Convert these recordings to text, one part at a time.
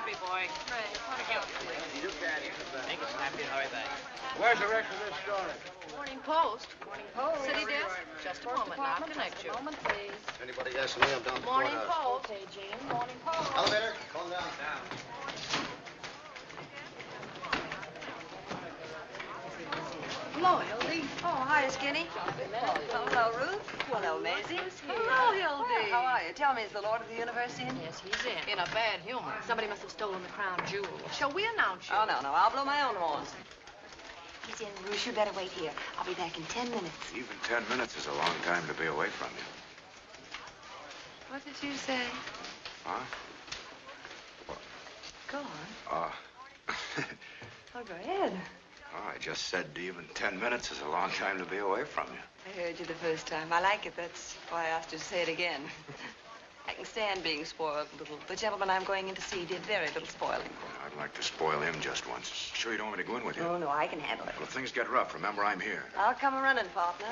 snappy, boy. You can. Make it snappy and hurry back. Where's the rest of this story? Morning Post. Morning Post. City desk. Just a moment now. I'll connect you. Moment, please. Anybody asking me? I'm down the Morning courthouse. Post. Okay, Jean. Morning Post. Elevator, calm down. Hello, Hildy. Oh, hi, Skinny. Hello, Ruth. Hello, Maisie. Hello, Hildy. How are you? Tell me, is the Lord of the Universe in? Yes, he's in a bad humor. Somebody must have stolen the crown jewel. Shall we announce you? Oh, no. I'll blow my own horn. He's in, Ruth. You better wait here. I'll be back in 10 minutes. Even 10 minutes is a long time to be away from you. What did you say? Huh? Go on. Oh, go ahead. Oh, I just said even 10 minutes is a long time to be away from you. I heard you the first time. I like it. That's why I asked you to say it again. I can stand being spoiled a little. The gentleman I'm going in to see did very little spoiling. I'd like to spoil him just once. Sure you don't want me to go in with you? Oh, no, I can handle it. Well, if things get rough, remember I'm here. I'll come a-running, partner.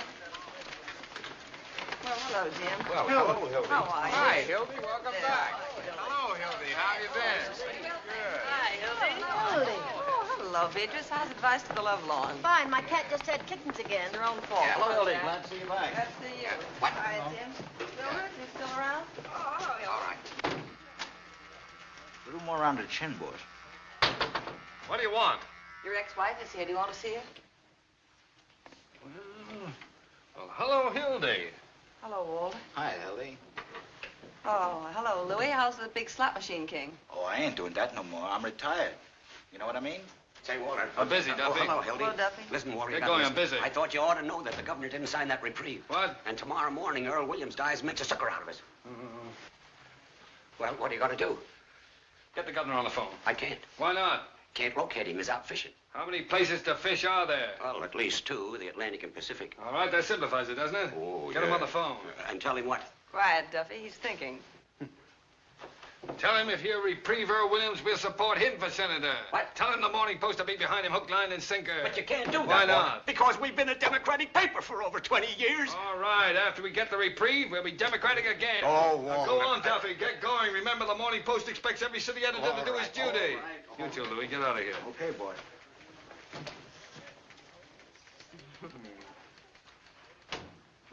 Well, hello, Jim. Well, hello, Hildy. How are you? Hi, Hildy. Welcome back. Hello, Hildy. How you been? Good. Hi, Hildy. Oh, hello, Beatrice. How's advice to the love lawn? Fine. My cat just had kittens again. Your own fault. Hello, Hildy. Glad to see you back. Glad to see you. What? Hi, Jim. Silver, you still around? Oh, yeah. All right. A little more around the chin, boys. What do you want? Your ex-wife is here. Do you want to see her? Well, hello, Hildy. Hello, Walter. Hi, Hildy. Oh, hello, Louie. How's the big slot machine king? Oh, I ain't doing that no more. I'm retired. You know what I mean? Say, Walter. I'm busy, Duffy. Oh, hello, Hildy. Hello, Duffy. Listen, Walter. Get you gotta going, I'm listen. busy. I thought you ought to know that the governor didn't sign that reprieve. What? And tomorrow morning, Earl Williams dies and makes a sucker out of us. Well, what are you going to do? Get the governor on the phone. I can't. Why not? Can't locate him. He's out fishing. How many places to fish are there? Well, at least two, the Atlantic and Pacific. All right, that simplifies it, doesn't it? Oh, Get him yeah. on the phone. And tell him what? Quiet, Duffy. He's thinking. Tell him if you reprieve Earl Williams, we'll support him for senator. What? Tell him the Morning Post will be behind him, hook, line, and sinker. But you can't do that. Why Walter, not? Because we've been a Democratic paper for over 20 years. All right, after we get the reprieve, we'll be Democratic again. Oh, Now, Walter. go on, Duffy. Get going. Remember, the Morning Post expects every city editor to do his duty. You too, Louis. Get out of here. Okay, boy.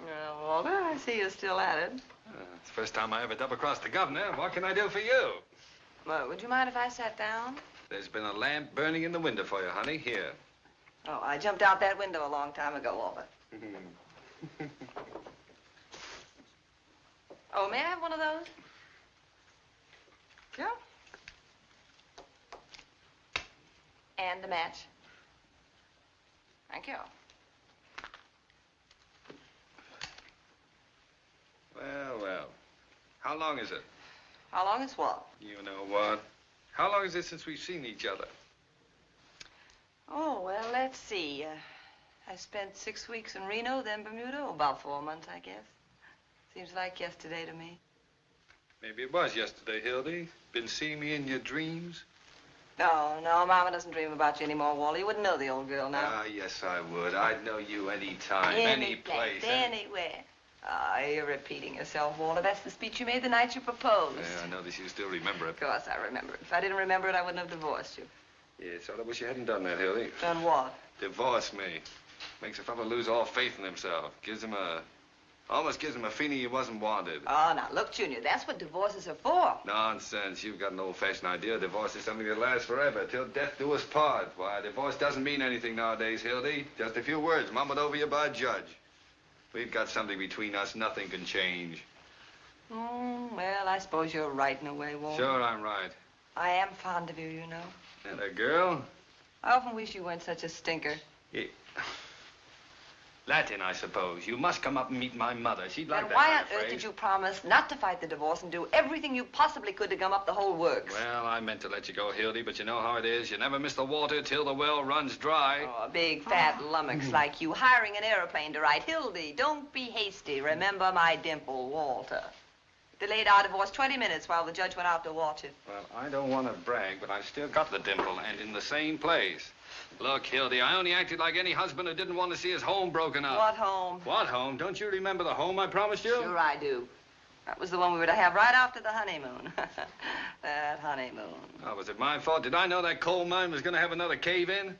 Well, Walter, I see you're still at it. It's the first time I ever double-crossed the governor. What can I do for you? Well, would you mind if I sat down? There's been a lamp burning in the window for you, honey. Here. Oh, I jumped out that window a long time ago, Walter. Oh, may I have one of those? Sure. And a match. Thank you. Well. How long is it? How long is what? You know what? How long is it since we've seen each other? Oh, well, let's see. I spent 6 weeks in Reno, then Bermuda. Oh, about 4 months, I guess. Seems like yesterday to me. Maybe it was yesterday, Hildy. Been seeing me in your dreams? No, Mama doesn't dream about you anymore, Wally. You wouldn't know the old girl now. Ah, yes, I would. I'd know you any time, any place. Anywhere. Ah, you're repeating yourself, Walter. That's the speech you made the night you proposed. Yeah, I notice you still remember it. Of course I remember it. If I didn't remember it, I wouldn't have divorced you. Yeah, so I wish you hadn't done that, Hildy. Done what? Divorce me. Makes a fellow lose all faith in himself. Almost gives him a feeling he wasn't wanted. Oh, now, look, Junior, that's what divorces are for. Nonsense. You've got an old-fashioned idea. Divorce is something that lasts forever, till death do us part. Why, divorce doesn't mean anything nowadays, Hildy. Just a few words mumbled over you by a judge. We've got something between us nothing can change. Well, I suppose you're right in a way, Walter. Sure, I'm right. I am fond of you, you know. And a girl? I often wish you weren't such a stinker. Yeah. Latin, I suppose. You must come up and meet my mother. She'd like Then that why kind on of earth phrase. did you promise not to fight the divorce and do everything you possibly could to gum up the whole works? Well, I meant to let you go, Hildy, but you know how it is. You never miss the water till the well runs dry. Oh, a big, fat lummox like you hiring an airplane to write, Hildy, don't be hasty. Remember my dimple, Walter. Delayed our divorce 20 minutes while the judge went out to watch it. Well, I don't want to brag, but I've still got the dimple, and in the same place. Look, Hildy, I only acted like any husband who didn't want to see his home broken up. What home? What home? Don't you remember the home I promised you? Sure I do. That was the one we were to have right after the honeymoon. That honeymoon. Oh, was it my fault? Did I know that coal mine was going to have another cave-in?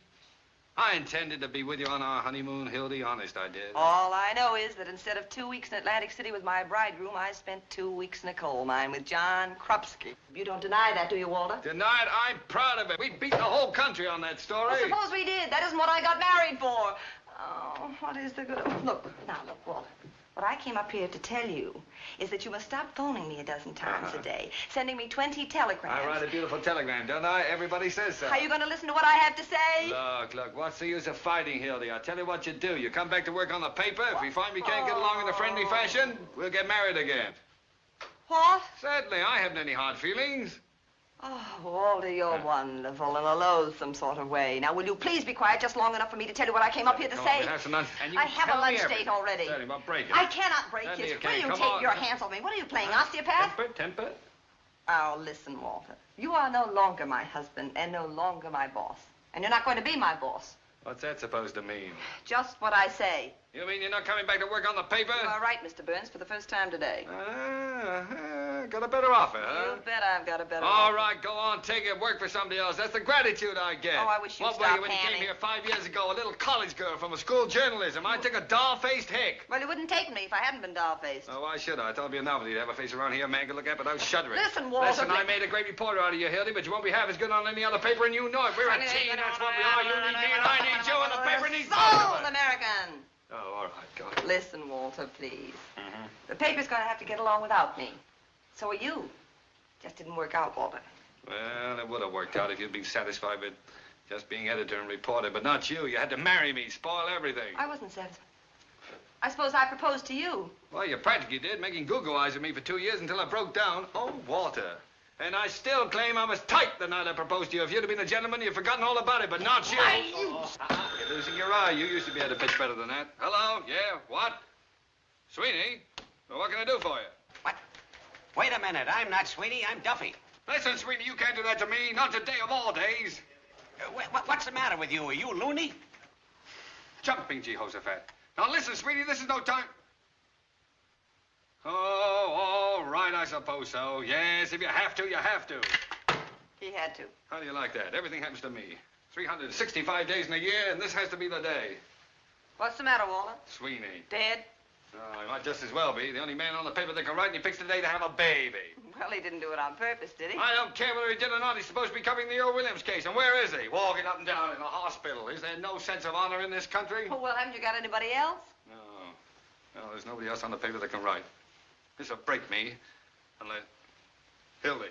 I intended to be with you on our honeymoon, Hildy. Honest, I did. All I know is that instead of 2 weeks in Atlantic City with my bridegroom, I spent 2 weeks in a coal mine with John Krupski. You don't deny that, do you, Walter? Denied? I'm proud of it. We beat the whole country on that story. Well, suppose we did. That isn't what I got married for. Oh, what is the good of... Look, Walter. What I came up here to tell you is that you must stop phoning me a dozen times a day, sending me 20 telegrams. I write a beautiful telegram, don't I? Everybody says so. Are you going to listen to what I have to say? Look, what's the use of fighting, Hildy? I'll tell you what you do. You come back to work on the paper. If we find we can't get along in a friendly fashion, we'll get married again. What? Certainly, I haven't any hard feelings. Oh, Walter, you're wonderful in a loathsome sort of way. Now, will you please be quiet just long enough for me to tell you what I came up here to say? I have a lunch date already. Certainly, well, break it. I cannot break Certainly it. you can. Will you Come take on. your hands off me? What are you playing, osteopath? Temper. Oh, listen, Walter. You are no longer my husband and no longer my boss. And you're not going to be my boss. What's that supposed to mean? Just what I say. You mean you're not coming back to work on the paper? You are right, Mr. Burns, for the first time today. Got a better offer, huh? You bet I've got a better All offer. right, go on, take it, work for somebody else. That's the gratitude I get. Oh, I wish you'd What were stop you when you panning. came here 5 years ago? A little college girl from a school of journalism. I took a doll-faced hick. Well, you wouldn't take me if I hadn't been doll-faced. Oh, why should I? I thought it'd be a novelty to have a face around here a man could look at without shuddering. Listen, Walter. Listen, I made a great reporter out of you, Hildy, but you won't be half as good on any other paper, and you know it. We're a team, that's what we are. You need me, and I need you, and the paper needs both of Sold us. American. Oh, all right, go ahead. Listen, Walter, please. Mm-hmm. The paper's going to have to get along without me. So are you. Just didn't work out, Walter. Well, it would have worked out if you'd been satisfied with just being editor and reporter, but not you. You had to marry me, spoil everything. I wasn't satisfied. I suppose I proposed to you. Well, you practically did, making Google eyes at me for 2 years until I broke down. Oh, Walter. And I still claim I was tight the night I proposed to you. If you'd have been a gentleman, you'd forgotten all about it, but not you. You're losing your eye. You used to be able to pitch better than that. Hello? Yeah? What? Sweeney? Well, what can I do for you? What? Wait a minute. I'm not Sweeney. I'm Duffy. Listen, Sweeney, you can't do that to me. Not today of all days. What's the matter with you? Are you loony? Jumping Jehoshaphat. Now, listen, Sweeney, this is no time. Oh, all right, I suppose so. Yes, if you have to, you have to. He had to. How do you like that? Everything happens to me. 365 days in a year, and this has to be the day. What's the matter, Walter? Sweeney. Dead? Oh, he might just as well be. The only man on the paper that can write, and he picks the day to have a baby. Well, he didn't do it on purpose, did he? I don't care whether he did or not. He's supposed to be covering the Earl Williams case. And where is he? Walking up and down in a hospital. Is there no sense of honor in this country? Oh, well, haven't you got anybody else? No. No, there's nobody else on the paper that can write. This'll break me. Unless... Hildy.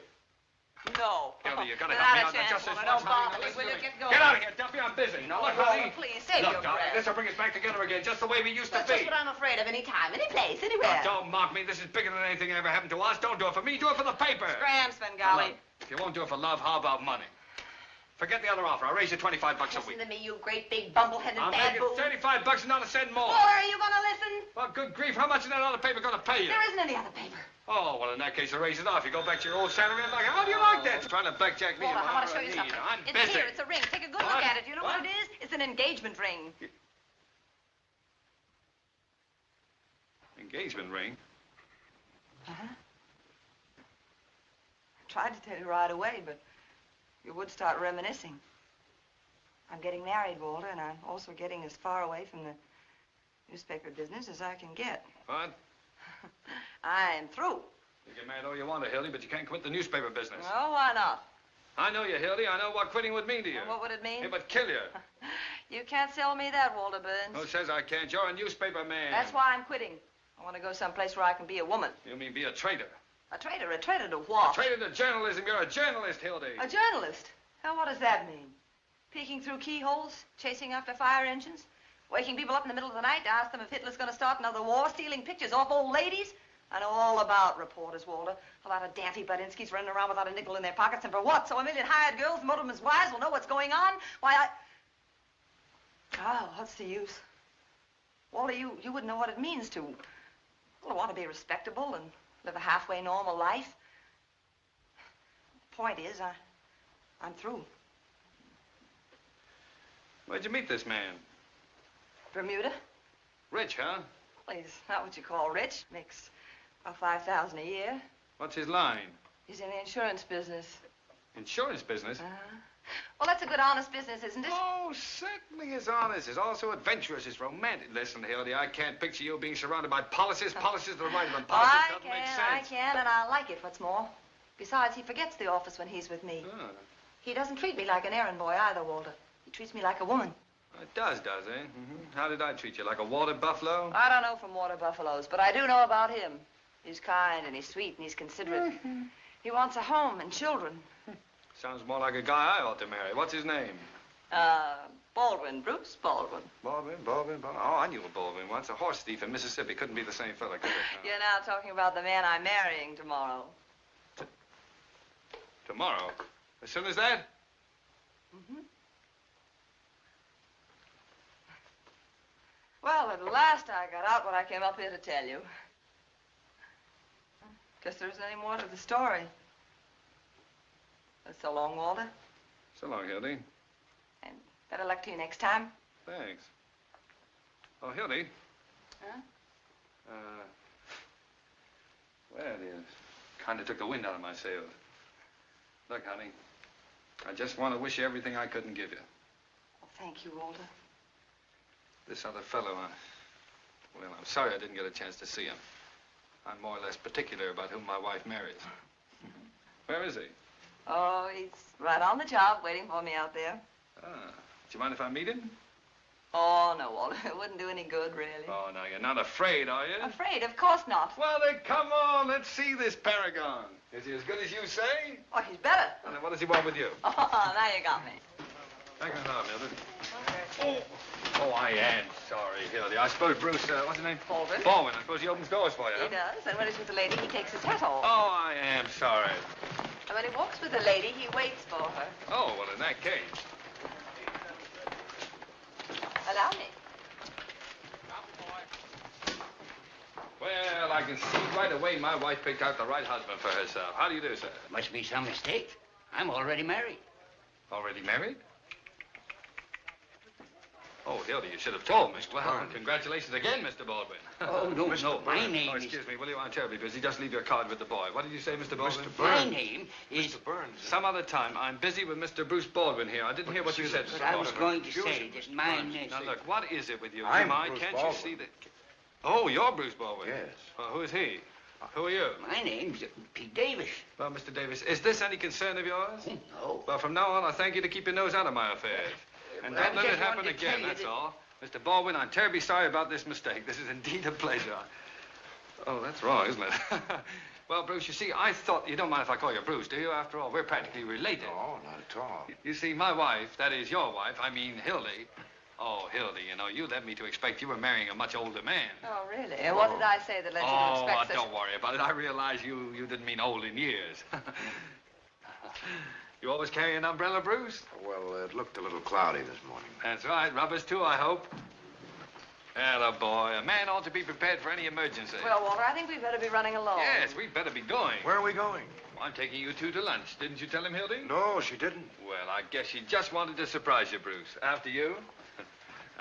No. Hildy, you gotta Not help me a out. chance, Just this Walter. once, Don't honey. bother Now me. listen Will to you me. get going? Get out of here, Duffy. I'm busy. Now, look, Walter, honey. please, save Look, your darling, breath. this'll bring us back together again, just the way we used to That's be. just what I'm afraid of. Any time, any place, anywhere. Don't mock me. This is bigger than anything that ever happened to us. Don't do it for me. Do it for the paper. Scram, Now, Svengali. look, if you won't do it for love, how about money? Forget the other offer. I'll raise you 25 bucks a week. Listen to me, you great big bumbleheaded I'll bad make boo. it 35 bucks and not a cent more. Walter, are you going to listen? Well, good grief, how much is that other paper going to pay you? There isn't any other paper. Oh, well, in that case, the raise it off. You go back to your old salary and back. How do you like that? Trying to blackjack me. Walter, in I my want to show you need. something. I'm It's busy. here. It's a ring. Take a good What? look at it. You know what What? it is? It's an engagement ring. Engagement ring? Uh-huh. Tried to tell you right away, but you would start reminiscing. I'm getting married, Walter, and I'm also getting as far away from the newspaper business as I can get. What? I'm through. You get mad all you want to, Hildy, but you can't quit the newspaper business. Oh, why not? I know you, Hildy. I know what quitting would mean to you. Well, what would it mean? It would kill you. You can't sell me that, Walter Burns. Who says I can't? You're a newspaper man. That's why I'm quitting. I want to go someplace where I can be a woman. You mean be a traitor? A traitor? A traitor to what? A traitor to journalism. You're a journalist, Hildy. A journalist? Now, what does that mean? Peeking through keyholes, chasing after fire engines, waking people up in the middle of the night to ask them if Hitler's going to start another war, stealing pictures off old ladies? I know all about reporters, Walter. A lot of daffy Budinskis running around without a nickel in their pockets, and for what? So a million hired girls, motormen's wives, will know what's going on? Why, Oh, what's the use? Walter, you wouldn't know what it means to... Well, want to be respectable and live a halfway normal life. The point is, I'm through. Where'd you meet this man? Bermuda? Rich, huh? Well, he's not what you call rich. Makes Oh, 5,000 a year. What's his line? He's in the insurance business. Insurance business? Well, that's a good, honest business, isn't it? Oh, certainly it's honest. It's also adventurous. It's romantic. Listen, Hildy, I can't picture you being surrounded by policies to the right of them. Policies doesn't make sense. I can, and I like it, what's more. Besides, he forgets the office when he's with me. Oh. He doesn't treat me like an errand boy either, Walter. He treats me like a woman. It does, eh? Mm-hmm. How did I treat you? Like a water buffalo? I don't know from water buffaloes, but I do know about him. He's kind, and he's sweet, and he's considerate. He wants a home and children. Sounds more like a guy I ought to marry. What's his name? Baldwin, Bruce Baldwin. Baldwin. Oh, I knew a Baldwin once. A horse thief in Mississippi. Couldn't be the same fella, could it? You're now talking about the man I'm marrying tomorrow. Tomorrow? As soon as that? Mm-hmm. Well, at last I got out what I came up here to tell you. Guess there isn't any more to the story. So long, Walter. So long, Hildy. And better luck to you next time. Thanks. Oh, Hildy. Huh? Well, you kind of took the wind out of my sails. Look, honey, I just want to wish you everything I couldn't give you. Well, thank you, Walter. This other fellow, well, I'm sorry I didn't get a chance to see him. I'm more or less particular about whom my wife marries. Where is he? Oh, he's right on the job, waiting for me out there. Do you mind if I meet him? Oh, no, Walter. It wouldn't do any good, really. Oh, no, you're not afraid, are you? Afraid? Of course not. Well, then, come on. Let's see this paragon. Is he as good as you say? Oh, he's better. Well, then what does he want with you? Oh, now you got me. Thank you, Mildred. Okay. Oh, I am sorry, Hildy. I suppose Bruce, what's his name? Baldwin. Baldwin. I suppose he opens doors for you, He does, and when he's with the lady, he takes his hat off. Oh, I am sorry. And when he walks with the lady, he waits for her. Oh, well, in that case. Allow me. Well, I can see right away my wife picked out the right husband for herself. How do you do, sir? Must be some mistake. I'm already married. Already married? Oh, Hildy, you should have told me. Well, Burns. congratulations again, Mr. Baldwin. Oh, no, no, my name Oh, is... excuse me, will you? I'm terribly busy. Just leave your card with the boy. What did you say, Mr. Baldwin? My name is... Mr. Burns. Some other time. I'm busy with Mr. Bruce Baldwin here. I didn't hear what you said, Mr. But I was Baldwin. going to say that my name... Now, look, what is it with you? I'm Am I? Bruce Can't Baldwin. you see that... Oh, you're Bruce Baldwin? Yes. Well, who is he? Who are you? My name's Pete Davis. Well, Mr. Davis, is this any concern of yours? Oh, no. Well, from now on, I thank you to keep your nose out of my affairs. And Well, I don't let it just happen wanted to again, tell you that's that- all. Mr. Baldwin, I'm terribly sorry about this mistake. This is indeed a pleasure. Oh, that's wrong, isn't it? Well, Bruce, you see, I thought... You don't mind if I call you Bruce, do you? After all, we're practically related. No, not at all. You see, my wife, that is your wife, I mean Hildy. Oh, Hildy, you know, you led me to expect you were marrying a much older man. Oh, really? And what did I say that led you to expect such... don't worry about it. I realize you didn't mean old in years. You always carry an umbrella, Bruce? Well, it looked a little cloudy this morning. That's right. Rubbers, too, I hope. Atta boy. A man ought to be prepared for any emergency. Well, Walter, I think we'd better be running along. Yes, we'd better be going. Where are we going? Well, I'm taking you two to lunch. Didn't you tell him, Hildy? No, she didn't. Well, I guess she just wanted to surprise you, Bruce. After you.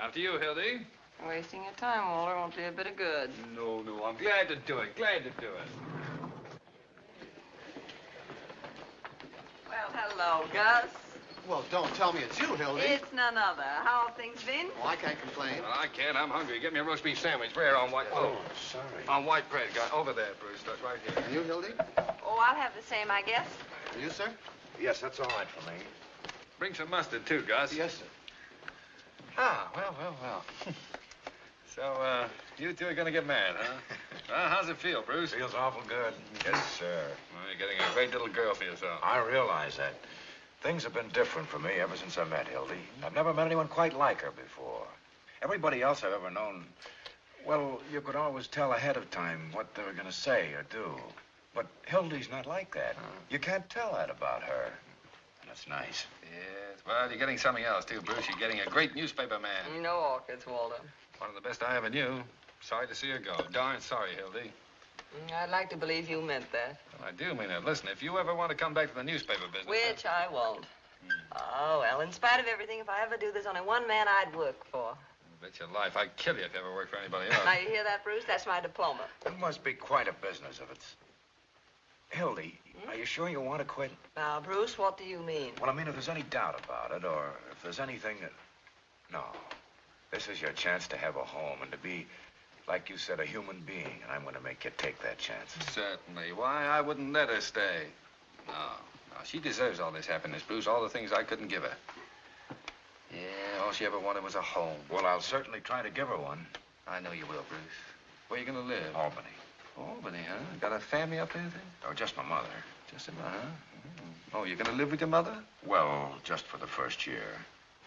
After you, Hildy. Wasting your time, Walter, won't do you a bit of good. No, I'm glad to do it. Glad to do it. Well, hello, Gus. Well, don't tell me it's you, Hildy. It's none other. How have things been? Well, I can't complain. Well, I can't. I'm hungry. Get me a roast beef sandwich. Where? On white... Oh, sorry. On white bread. Over there, Bruce. That's right here. And you, Hildy? Oh, I'll have the same, I guess. And you, sir? Yes, that's all right for me. Bring some mustard, too, Gus. Yes, sir. Ah, well. So, you two are going to get married, huh? Well, how's it feel, Bruce? Feels awful good. Yes, sir. Well, you're getting a great little girl for yourself. I realize that. Things have been different for me ever since I met Hildy. I've never met anyone quite like her before. Everybody else I've ever known, well, you could always tell ahead of time what they were going to say or do. But Hildy's not like that. You can't tell that about her. And that's nice. Yes, well, you're getting something else, too, Bruce. You're getting a great newspaper man. No orchids, Walter. One of the best I ever knew. Sorry to see her go. Darn sorry, Hildy. I'd like to believe you meant that. Well, I do mean it. Listen, if you ever want to come back to the newspaper business... Which I won't. Oh, well, in spite of everything, if I ever do, there's only one man I'd work for. Bet your life I'd kill you if you ever worked for anybody else. Now, you hear that, Bruce? That's my diploma. It must be quite a business of its. Hildy, are you sure you want to quit? Now, Bruce, what do you mean? Well, I mean, if there's any doubt about it, or if there's anything that... No. This is your chance to have a home and to be, like you said, a human being, and I'm going to make you take that chance. Certainly. Why, I wouldn't let her stay. No. She deserves all this happiness, Bruce, all the things I couldn't give her. Yeah, all she ever wanted was a home. Well, I'll certainly try to give her one. I know you will, Bruce. Where you going to live? Albany. Albany, huh? Got a family up there, then? Oh, just my mother. Just about, huh? Oh, you're going to live with your mother? Well, just for the first year.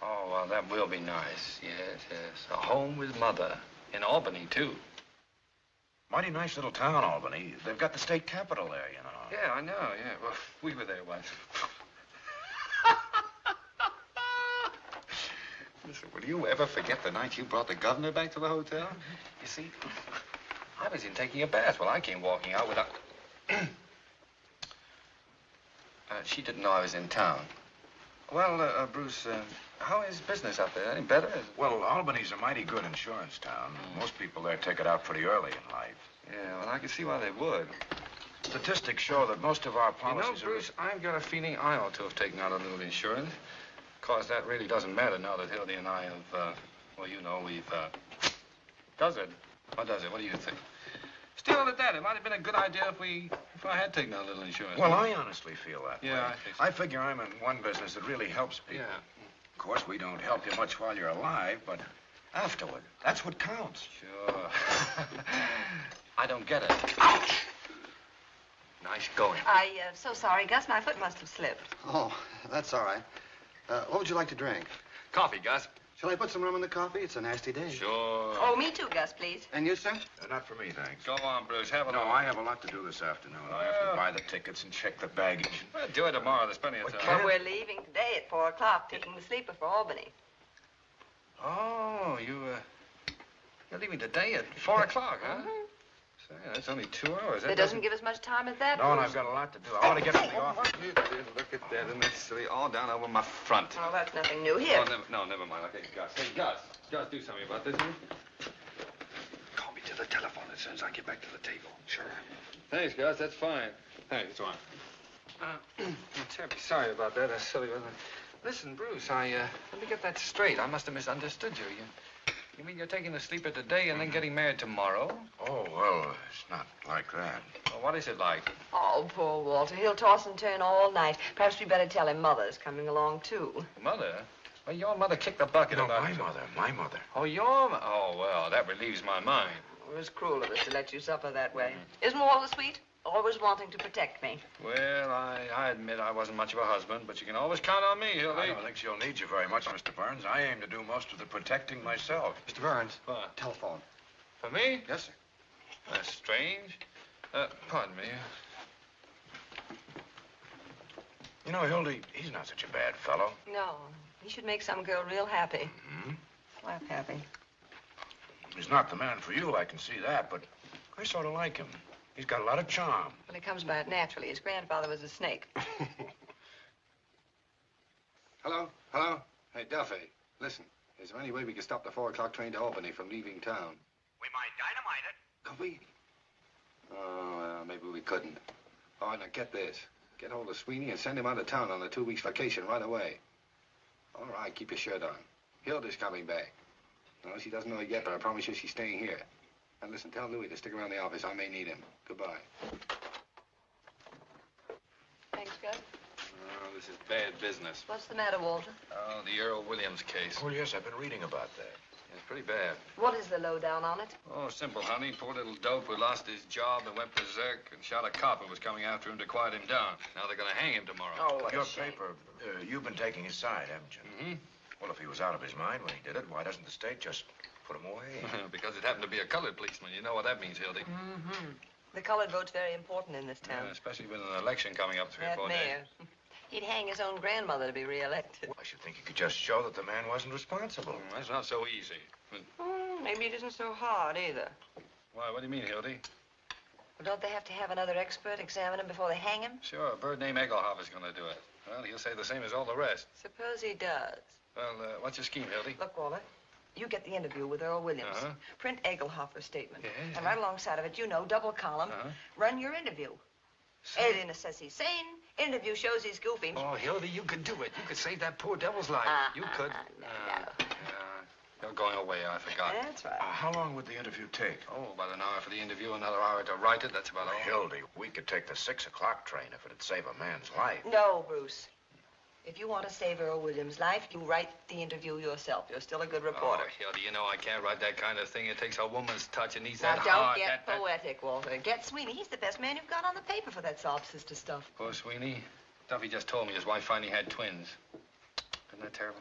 Oh, well, that will be nice. Yes, yes. A home with mother. In Albany, too. Mighty nice little town, Albany. They've got the state capitol there, you know. Yeah, I know, yeah. Well, we were there once. Listen, will you ever forget the night you brought the governor back to the hotel? You see, I was in taking a bath. Well, I came walking out without... she didn't know I was in town. Well, Bruce, how is business up there? Any better? Well, Albany's a mighty good insurance town. Most people there take it out pretty early in life. Yeah, well, I can see why they would. Statistics show that most of our policies Bruce, I've got a feeling I ought to have taken out a little insurance. Of course, that really doesn't matter now that Hildy and I have, well, you know, we've, Does it? What does it? What do you think? Still, at that, it might have been a good idea if I had taken out a little insurance. Well, I honestly feel that way. Yeah, I think so. I figure I'm in one business that really helps people. Yeah. Of course, we don't help you much while you're alive, but afterward, that's what counts. Sure. I don't get it. Ouch! Nice going. So sorry, Gus. My foot must have slipped. Oh, that's all right. What would you like to drink? Coffee, Gus. Shall I put some rum in the coffee? It's a nasty day. Sure. Oh, me too, Gus, please. And you, sir? Not for me, thanks. Go on, Bruce. Have a No, look. I have a lot to do this afternoon. I have to buy the tickets and check the baggage. Well, do it tomorrow. There's plenty of time. Well, we're leaving today at 4 o'clock, taking the sleeper for Albany. Oh, you're leaving today at 4 o'clock, huh? Say, that's only 2 hours. It doesn't give us much time at that. No, and Bruce. I've got a lot to do. I want to get to the office. Look at that. Isn't that silly? All down over my front. Oh, that's nothing new. Here. Oh, never mind. Okay, Gus. Hey, Gus, do something about this, will you? Call me to the telephone as soon as I get back to the table. Sure. Thanks, Gus. That's fine. Thanks, it's on. I'm terribly sorry about that. That's silly, wasn't it? Listen, Bruce, let me get that straight. I must have misunderstood you. You mean you're taking the sleeper today and then getting married tomorrow? Oh, well, it's not like that. Well, what is it like? Oh, poor Walter. He'll toss and turn all night. Perhaps we better tell him Mother's coming along, too. Mother? Well, your mother kicked the bucket No, about my mother. Oh, Oh, well, that relieves my mind. It was cruel of us to let you suffer that way. Isn't Walter sweet? Always wanting to protect me. Well, I admit I wasn't much of a husband, but you can always count on me, Hildy. I don't think she'll need you very much, Mr. Burns. I aim to do most of the protecting myself. Mr. Burns. What? Telephone. For me? Yes, sir. That's strange. Pardon me. You know, Hildy, he's not such a bad fellow. No. He should make some girl real happy. Mm-hmm. Laugh happy. He's not the man for you, I can see that, but I sort of like him. He's got a lot of charm. Well, he comes by it naturally. His grandfather was a snake. Hello? Hey, Duffy, listen. Is there any way we can stop the 4 o'clock train to Albany from leaving town? We might dynamite it. Could we? Oh, well, maybe we couldn't. All right, now get this. Get hold of Sweeney and send him out of town on a 2 weeks vacation right away. All right, keep your shirt on. Hilda's coming back. No, she doesn't know it yet, but I promise you she's staying here. And listen, tell Louis to stick around the office. I may need him. Goodbye. Thanks, Gus. Oh, this is bad business. What's the matter, Walter? Oh, the Earl Williams case. Oh, yes, I've been reading about that. It's pretty bad. What is the lowdown on it? Oh, simple, honey. Poor little dope who lost his job and went berserk and shot a cop who was coming after him to quiet him down. Now they're going to hang him tomorrow. Oh, what Your a shame. paper, you've been taking his side, haven't you? Mm-hmm. Well, if he was out of his mind when he did it, why doesn't the state just put him away? Because it happened to be a colored policeman. You know what that means, Hildy. Mm-hmm. The colored vote's very important in this town. Yeah, especially with an election coming up 3 or That 4 mayor. days. He'd hang his own grandmother to be reelected. I should think you could just show that the man wasn't responsible. That's not so easy. Maybe it isn't so hard, either. Why, what do you mean, Hildy? Well, don't they have to have another expert examine him before they hang him? Sure, a bird named Egelhoff is going to do it. Well, he'll say the same as all the rest. Suppose he does. Well, what's your scheme, Hildy? Look, Walter, You get the interview with Earl Williams. Print Egelhofer's statement. Yeah. And right alongside of it, double column, run your interview. Alienist says he's sane. Interview shows he's goofy. Oh, Hildy, you could do it. You could save that poor devil's life. You could. No. You're going away, I forgot. That's right. How long would the interview take? Oh, about an hour for the interview, another hour to write it. That's about all. Hildy, we could take the 6 o'clock train if it'd save a man's life. No, Bruce. If you want to save Earl Williams' life, you write the interview yourself. You're still a good reporter. Oh, Hildy, you know I can't write that kind of thing. It takes a woman's touch. It needs Now, that don't heart. get poetic, Walter. Get Sweeney. He's the best man you've got on the paper for that sob sister stuff. Poor Sweeney. Duffy just told me his wife finally had twins. Isn't that terrible?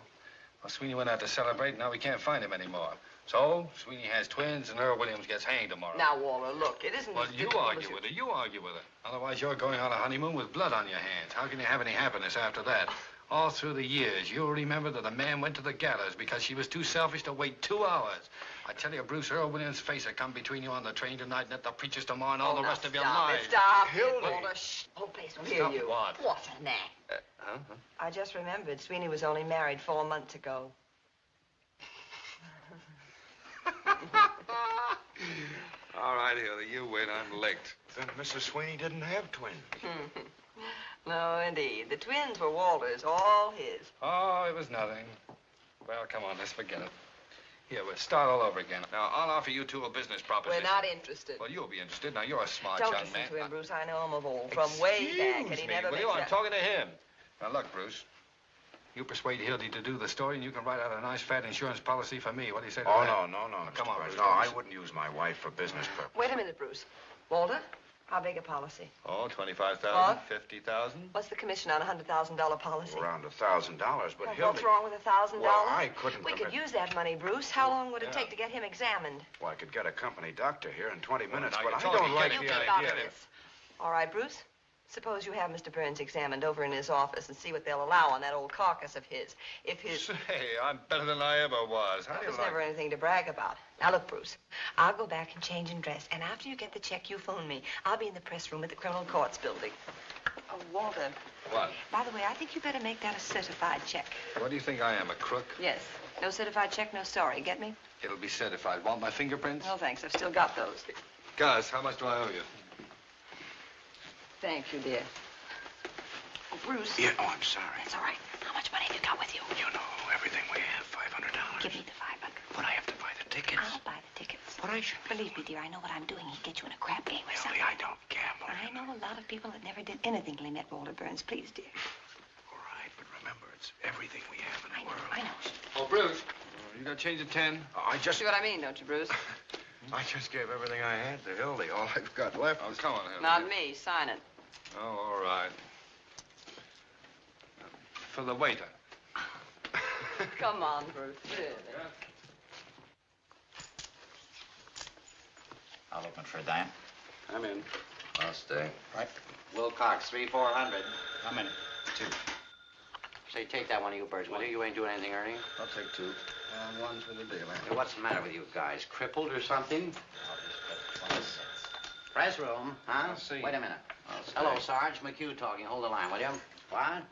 Well, Sweeney went out to celebrate, and now we can't find him anymore. So, Sweeney has twins, and Earl Williams gets hanged tomorrow. Now, Walter, look, it isn't... Well, you argue with her. You argue with her. Otherwise, you're going on a honeymoon with blood on your hands. How can you have any happiness after that? All through the years, you'll remember that a man went to the gallows because she was too selfish to wait 2 hours. I tell you, Bruce, Earl Williams' face will come between you on the train tonight and at the preachers tomorrow and all the rest of your lives. Stop it, Hildy. Walter. Shh. Whole place will hear Stop you. what? What an act. I just remembered Sweeney was only married 4 months ago. All right, Hildy, you wait. I'm licked. Then Mrs. Sweeney didn't have twins. No, indeed. The twins were Walter's, all his. Oh, it was nothing. Well, come on, let's forget it. Here, we'll start all over again. Now, I'll offer you two a business proposition. We're not interested. Well, you'll be interested. Now, you're a smart Don't young listen man. to him, Bruce. I know him of old. From way back, and he never Will makes you? I'm up. talking to him. Now, look, Bruce. You persuade Hildy to do the story, and you can write out a nice, fat insurance policy for me. What do you say to Oh, that? no, Come Mr. on, Bruce. Bruce. No, I wouldn't use my wife for business purposes. Wait a minute, Bruce. Walter, how big a policy? Oh, 25,000, What? 50,000. What's the commission on a $100,000 policy? Around $1,000, but Well, Hildy... what's wrong with $1,000? Well, I couldn't We could permit- use that money, Bruce. How long would it take to get him examined? Well, I could get a company doctor here in 20 minutes, now but you're I talking don't like getting You the keep idea out of there. this. All right, Bruce. Suppose you have Mr. Burns examined over in his office and see what they'll allow on that old carcass of his. If his... Say, I'm better than I ever was. How do you There's like never anything to brag about. Now, look, Bruce, I'll go back and change and dress, and after you get the check, you phone me. I'll be in the press room at the criminal courts building. Oh, Walter, What? by the way, I think you better make that a certified check. What do you think I am, a crook? Yes. No certified check, no sorry. Get me? It'll be certified. Want my fingerprints? No, thanks. I've still got those. Gus, how much do I owe you? Thank you, dear. Oh, Bruce. Yeah, oh, I'm sorry. It's all right. How much money have you got with you? You know, everything we have, $500. Give me the 500. But I have to buy the tickets. I'll buy the tickets. But I should... Believe me, dear, I know what I'm doing. He'd get you in a crap game or Hildy, something. I don't gamble. I know a lot of people that never did anything till they met Walter Burns. Please, dear. All right, but remember, it's everything we have in the world. I know. Oh, Bruce. You got change of 10? I just... See what I mean, don't you, Bruce? I just gave everything I had to Hildy. All I've got left Oh, is... come on, Hildy. Not me. Sign it. Oh, all right. For the waiter. Come on, Bruce. Really. I'll open for that. I'm in. I'll stay. Right. Wilcox, 3-400. I'm in. 2. Say, take that one of you birds, will you? You ain't doing anything, Ernie. I'll take 2. And 1 for the dealer. Hey, what's the matter with you guys? Crippled or something? I'll just bet 26. Press room, huh? I'll see. Wait a minute. I'll stay. Hello, Sarge. McHugh talking. Hold the line, will you? What?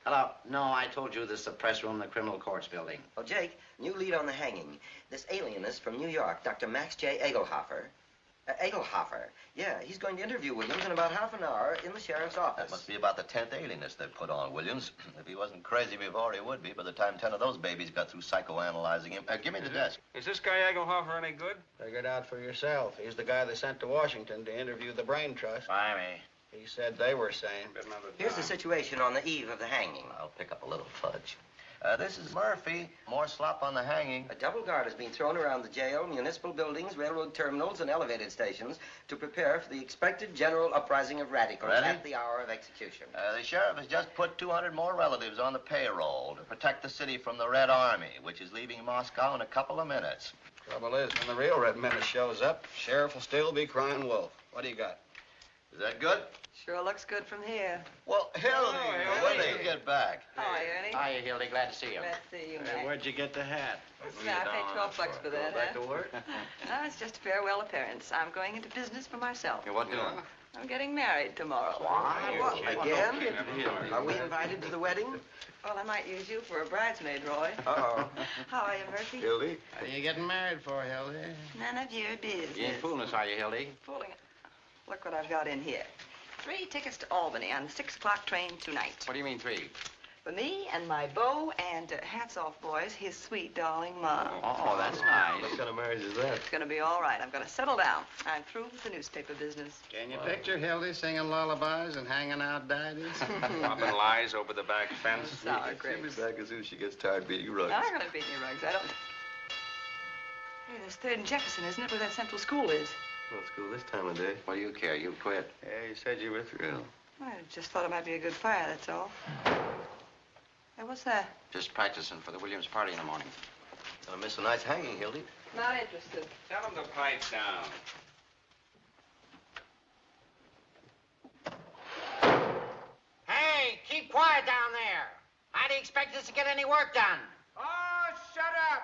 Hello. No, I told you this is the press room in the criminal courts building. Oh, Jake, new lead on the hanging. This alienist from New York, Dr. Max J. Egelhofer. Egelhofer. Yeah, he's going to interview Williams in about half an hour in the sheriff's office. That must be about the 10th alienist they've put on Williams. If he wasn't crazy before, he would be by the time 10 of those babies got through psychoanalyzing him. Give me the desk. Is this guy Egelhofer any good? Figure it out for yourself. He's the guy they sent to Washington to interview the Brain Trust. By me. He said they were sane. Here's the situation on the eve of the hanging. I'll pick up a little fudge. This is Murphy. More slop on the hanging. A double guard has been thrown around the jail, municipal buildings, railroad terminals, and elevated stations to prepare for the expected general uprising of radicals Ready? at the hour of execution. The sheriff has just put 200 more relatives on the payroll to protect the city from the Red Army, which is leaving Moscow in a couple of minutes. Trouble is, when the real Red Menace shows up, sheriff will still be crying wolf. What do you got? Is that good? Sure looks good from here. Well, Hildy, when do you get back? How are you, Ernie? Hiya, Hildy. Glad to see you. Glad to see you, Mac. Where'd you get the hat? Yeah, I paid $12 for that, Back huh? to work? No, it's just a farewell appearance. I'm going into business for myself. You what doing? I'm getting married tomorrow. What? Again? Are we invited to the wedding? Well, I might use you for a bridesmaid, Roy. Uh-oh. How are you, Murphy? Hildy? What are you getting married for, Hildy? None of your business. You ain't fooling us, are you, Hildy? Fooling it. Look what I've got in here. 3 tickets to Albany on the 6 o'clock train tonight. What do you mean 3? For me and my beau and, hats off, boys, his sweet darling mom. Oh, that's nice. What kind of marriage is that? It's gonna be all right. I'm gonna settle down. I'm through with the newspaper business. Can you picture Hildy singing lullabies and hanging out daddies? Popping lies over the back fence. Sour She'll grapes. be back as soon as she gets tired beating rugs. I'm not gonna beat any rugs. I don't. Hey, there's 3rd and Jefferson, isn't it, where that central school is? Well, school this time of day. What do you care? You quit. Yeah, you said you were through. I just thought it might be a good fire, that's all. Hey, what's that? Just practicing for the Williams party in the morning. Gonna miss a night's hanging, Hildy. Not interested. Tell them to pipe down. Hey, keep quiet down there. How do you expect us to get any work done? Oh, shut up.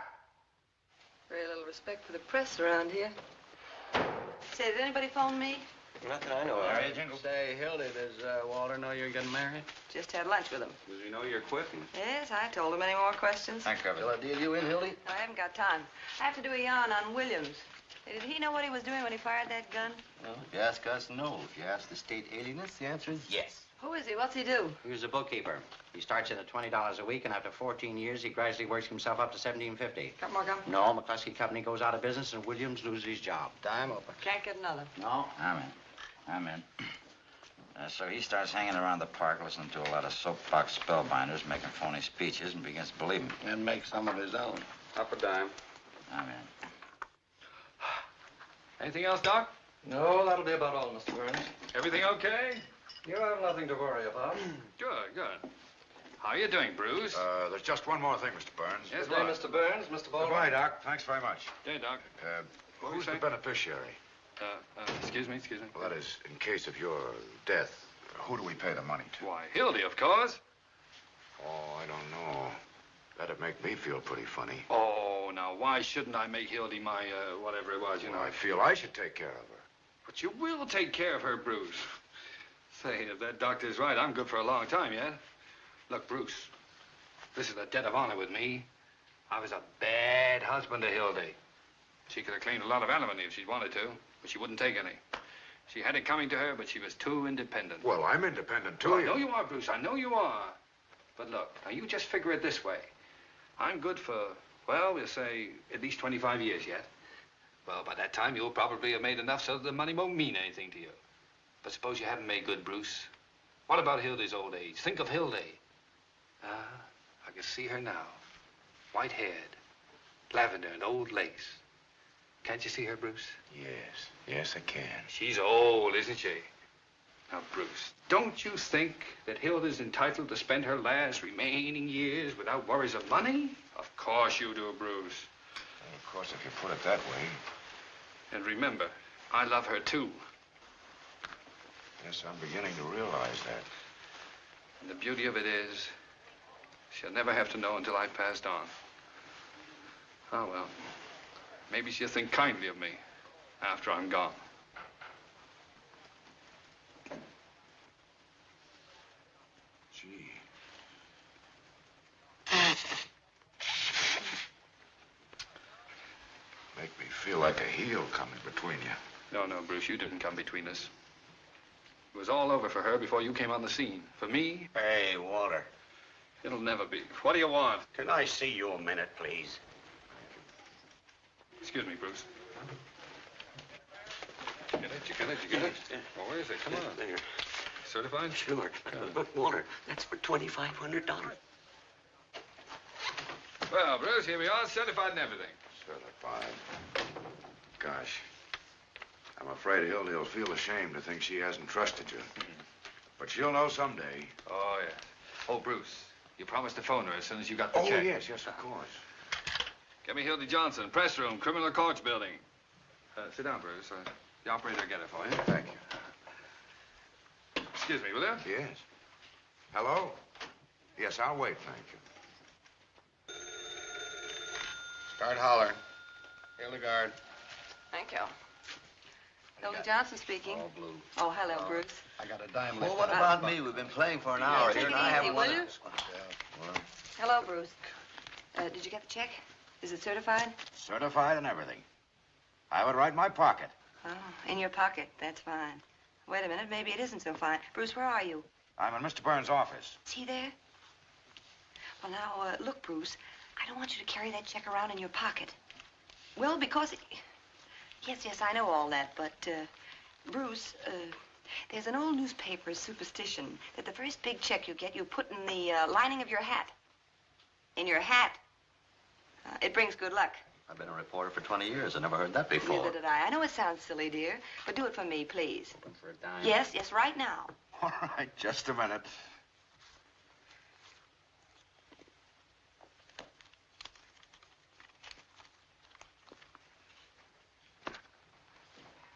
Very little respect for the press around here. Say, did anybody phone me? Not that I know of. Say, Hildy, does Walter know you're getting married? Just had lunch with him. Does he know you're quitting? Yes, I told him. Any more questions? Think of it. Shall I deal you in, Hildy? I haven't got time. I have to do a yarn on Williams. Hey, did he know what he was doing when he fired that gun? No. If you ask us, no. If you ask the state alienists, the answer is yes. Who is he? What's he do? He was a bookkeeper. He starts in at $20 a week, and after 14 years, he gradually works himself up to $17.50. Got more gum? No, McCluskey Company goes out of business, and Williams loses his job. Dime open. Can't get another. No. I'm in. So he starts hanging around the park, listening to a lot of soapbox spellbinders, making phony speeches, and begins to believe them. And make some of his own. Up a dime. I'm in. Anything else, Doc? No, that'll be about all, Mr. Burns. Everything okay? You have nothing to worry about. Good, good. How are you doing, Bruce? There's just one more thing, Mr. Burns. Yes, Good day, what? Mr. Burns. Mr. Baldwin. Goodbye, Doc. Thanks very much. Hey, Doc. What were Who's you the saying? beneficiary? Excuse me. Well, that is, in case of your death, who do we pay the money to? Why, Hildy, of course. Oh, I don't know. That'd make me feel pretty funny. Oh, now, why shouldn't I make Hildy my, whatever it was, you know? I feel I should take care of her. But you will take care of her, Bruce. Say, if that doctor's right, I'm good for a long time yet. Look, Bruce, this is a debt of honor with me. I was a bad husband to Hildy. She could have claimed a lot of alimony if she'd wanted to, but she wouldn't take any. She had it coming to her, but she was too independent. Well, I'm independent, too. Well, I know you are, Bruce. I know you are. But look, now you just figure it this way. I'm good for, well, we'll say at least 25 years yet. Well, by that time, you'll probably have made enough so that the money won't mean anything to you. But suppose you haven't made good, Bruce. What about Hildy's old age? Think of Hildy. I can see her now. White-haired, lavender and old lace. Can't you see her, Bruce? Yes, I can. She's old, isn't she? Now, Bruce, don't you think that Hilda's entitled to spend her last remaining years without worries of money? Of course you do, Bruce. Well, of course, if you put it that way. And remember, I love her, too. Yes, I'm beginning to realize that. And the beauty of it is, she'll never have to know until I've passed on. Oh, well, maybe she'll think kindly of me after I'm gone. Gee. Make me feel like a heel coming between you. No, Bruce, you didn't come between us. It was all over for her before you came on the scene. For me, Hey, Walter. it'll never be. What do you want? Can I see you a minute, please? Excuse me, Bruce. You get it? Well, where is it? Come on. There. Certified? Sure. But, Walter, that's for $2,500. Well, Bruce, here we are, certified and everything. Certified. Gosh. I'm afraid Hildy'll feel ashamed to think she hasn't trusted you. But she'll know someday. Oh, yes. Oh, Bruce, you promised to phone her as soon as you got the Oh, check. yes, of course. Get me Hildy Johnson, press room, criminal courts building. Sit down, Bruce. The operator will get it for you. Thank you. Excuse me, will you? Yes. Hello? Yes, I'll wait, thank you. Start hollering. Hildegard. Thank you. Hildy Johnson speaking. All blue. Oh, hello, Bruce. I got a dime Well, left. what about me? We've been playing for an hour take here, it and I easy, haven't won will you? this one. Well, Hello, Bruce. Did you get the check? Is it certified? Certified and everything. I have it right in my pocket. Oh, in your pocket. That's fine. Wait a minute. Maybe it isn't so fine. Bruce, where are you? I'm in Mr. Burns' office. Is he there? Well, now, look, Bruce. I don't want you to carry that check around in your pocket. Well, because... Yes, I know all that, but, Bruce, there's an old newspaper superstition that the first big check you get, you put in the lining of your hat. In your hat. It brings good luck. I've been a reporter for 20 years. I never heard that before. Neither did I. I know it sounds silly, dear, but do it for me, please. For a dime. Yes, right now. All right, just a minute.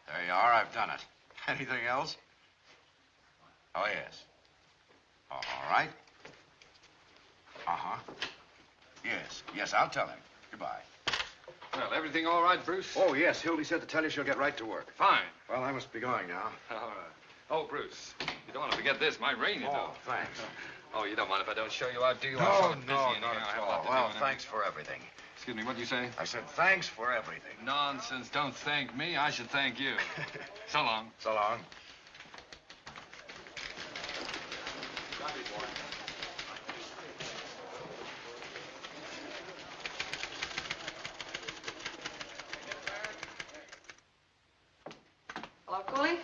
There you are. I've done it. Anything else? Oh, yes. All right. Uh-huh. Yes, I'll tell him. Goodbye. Well, everything all right, Bruce? Oh, yes. Hildy said to tell you she'll get right to work. Fine. Well, I must be going now. All right. Oh, Bruce, you don't want to forget this. Might rain, you know. Oh, thanks. Oh, you don't mind if I don't show you out, do you? No, I'm sort of busy not in here. I have at a lot all. to Well, do and thanks for everything. Excuse me, what did you say? I said thanks for everything. Nonsense. Don't thank me. I should thank you. So long. So long. Hello, Cooley?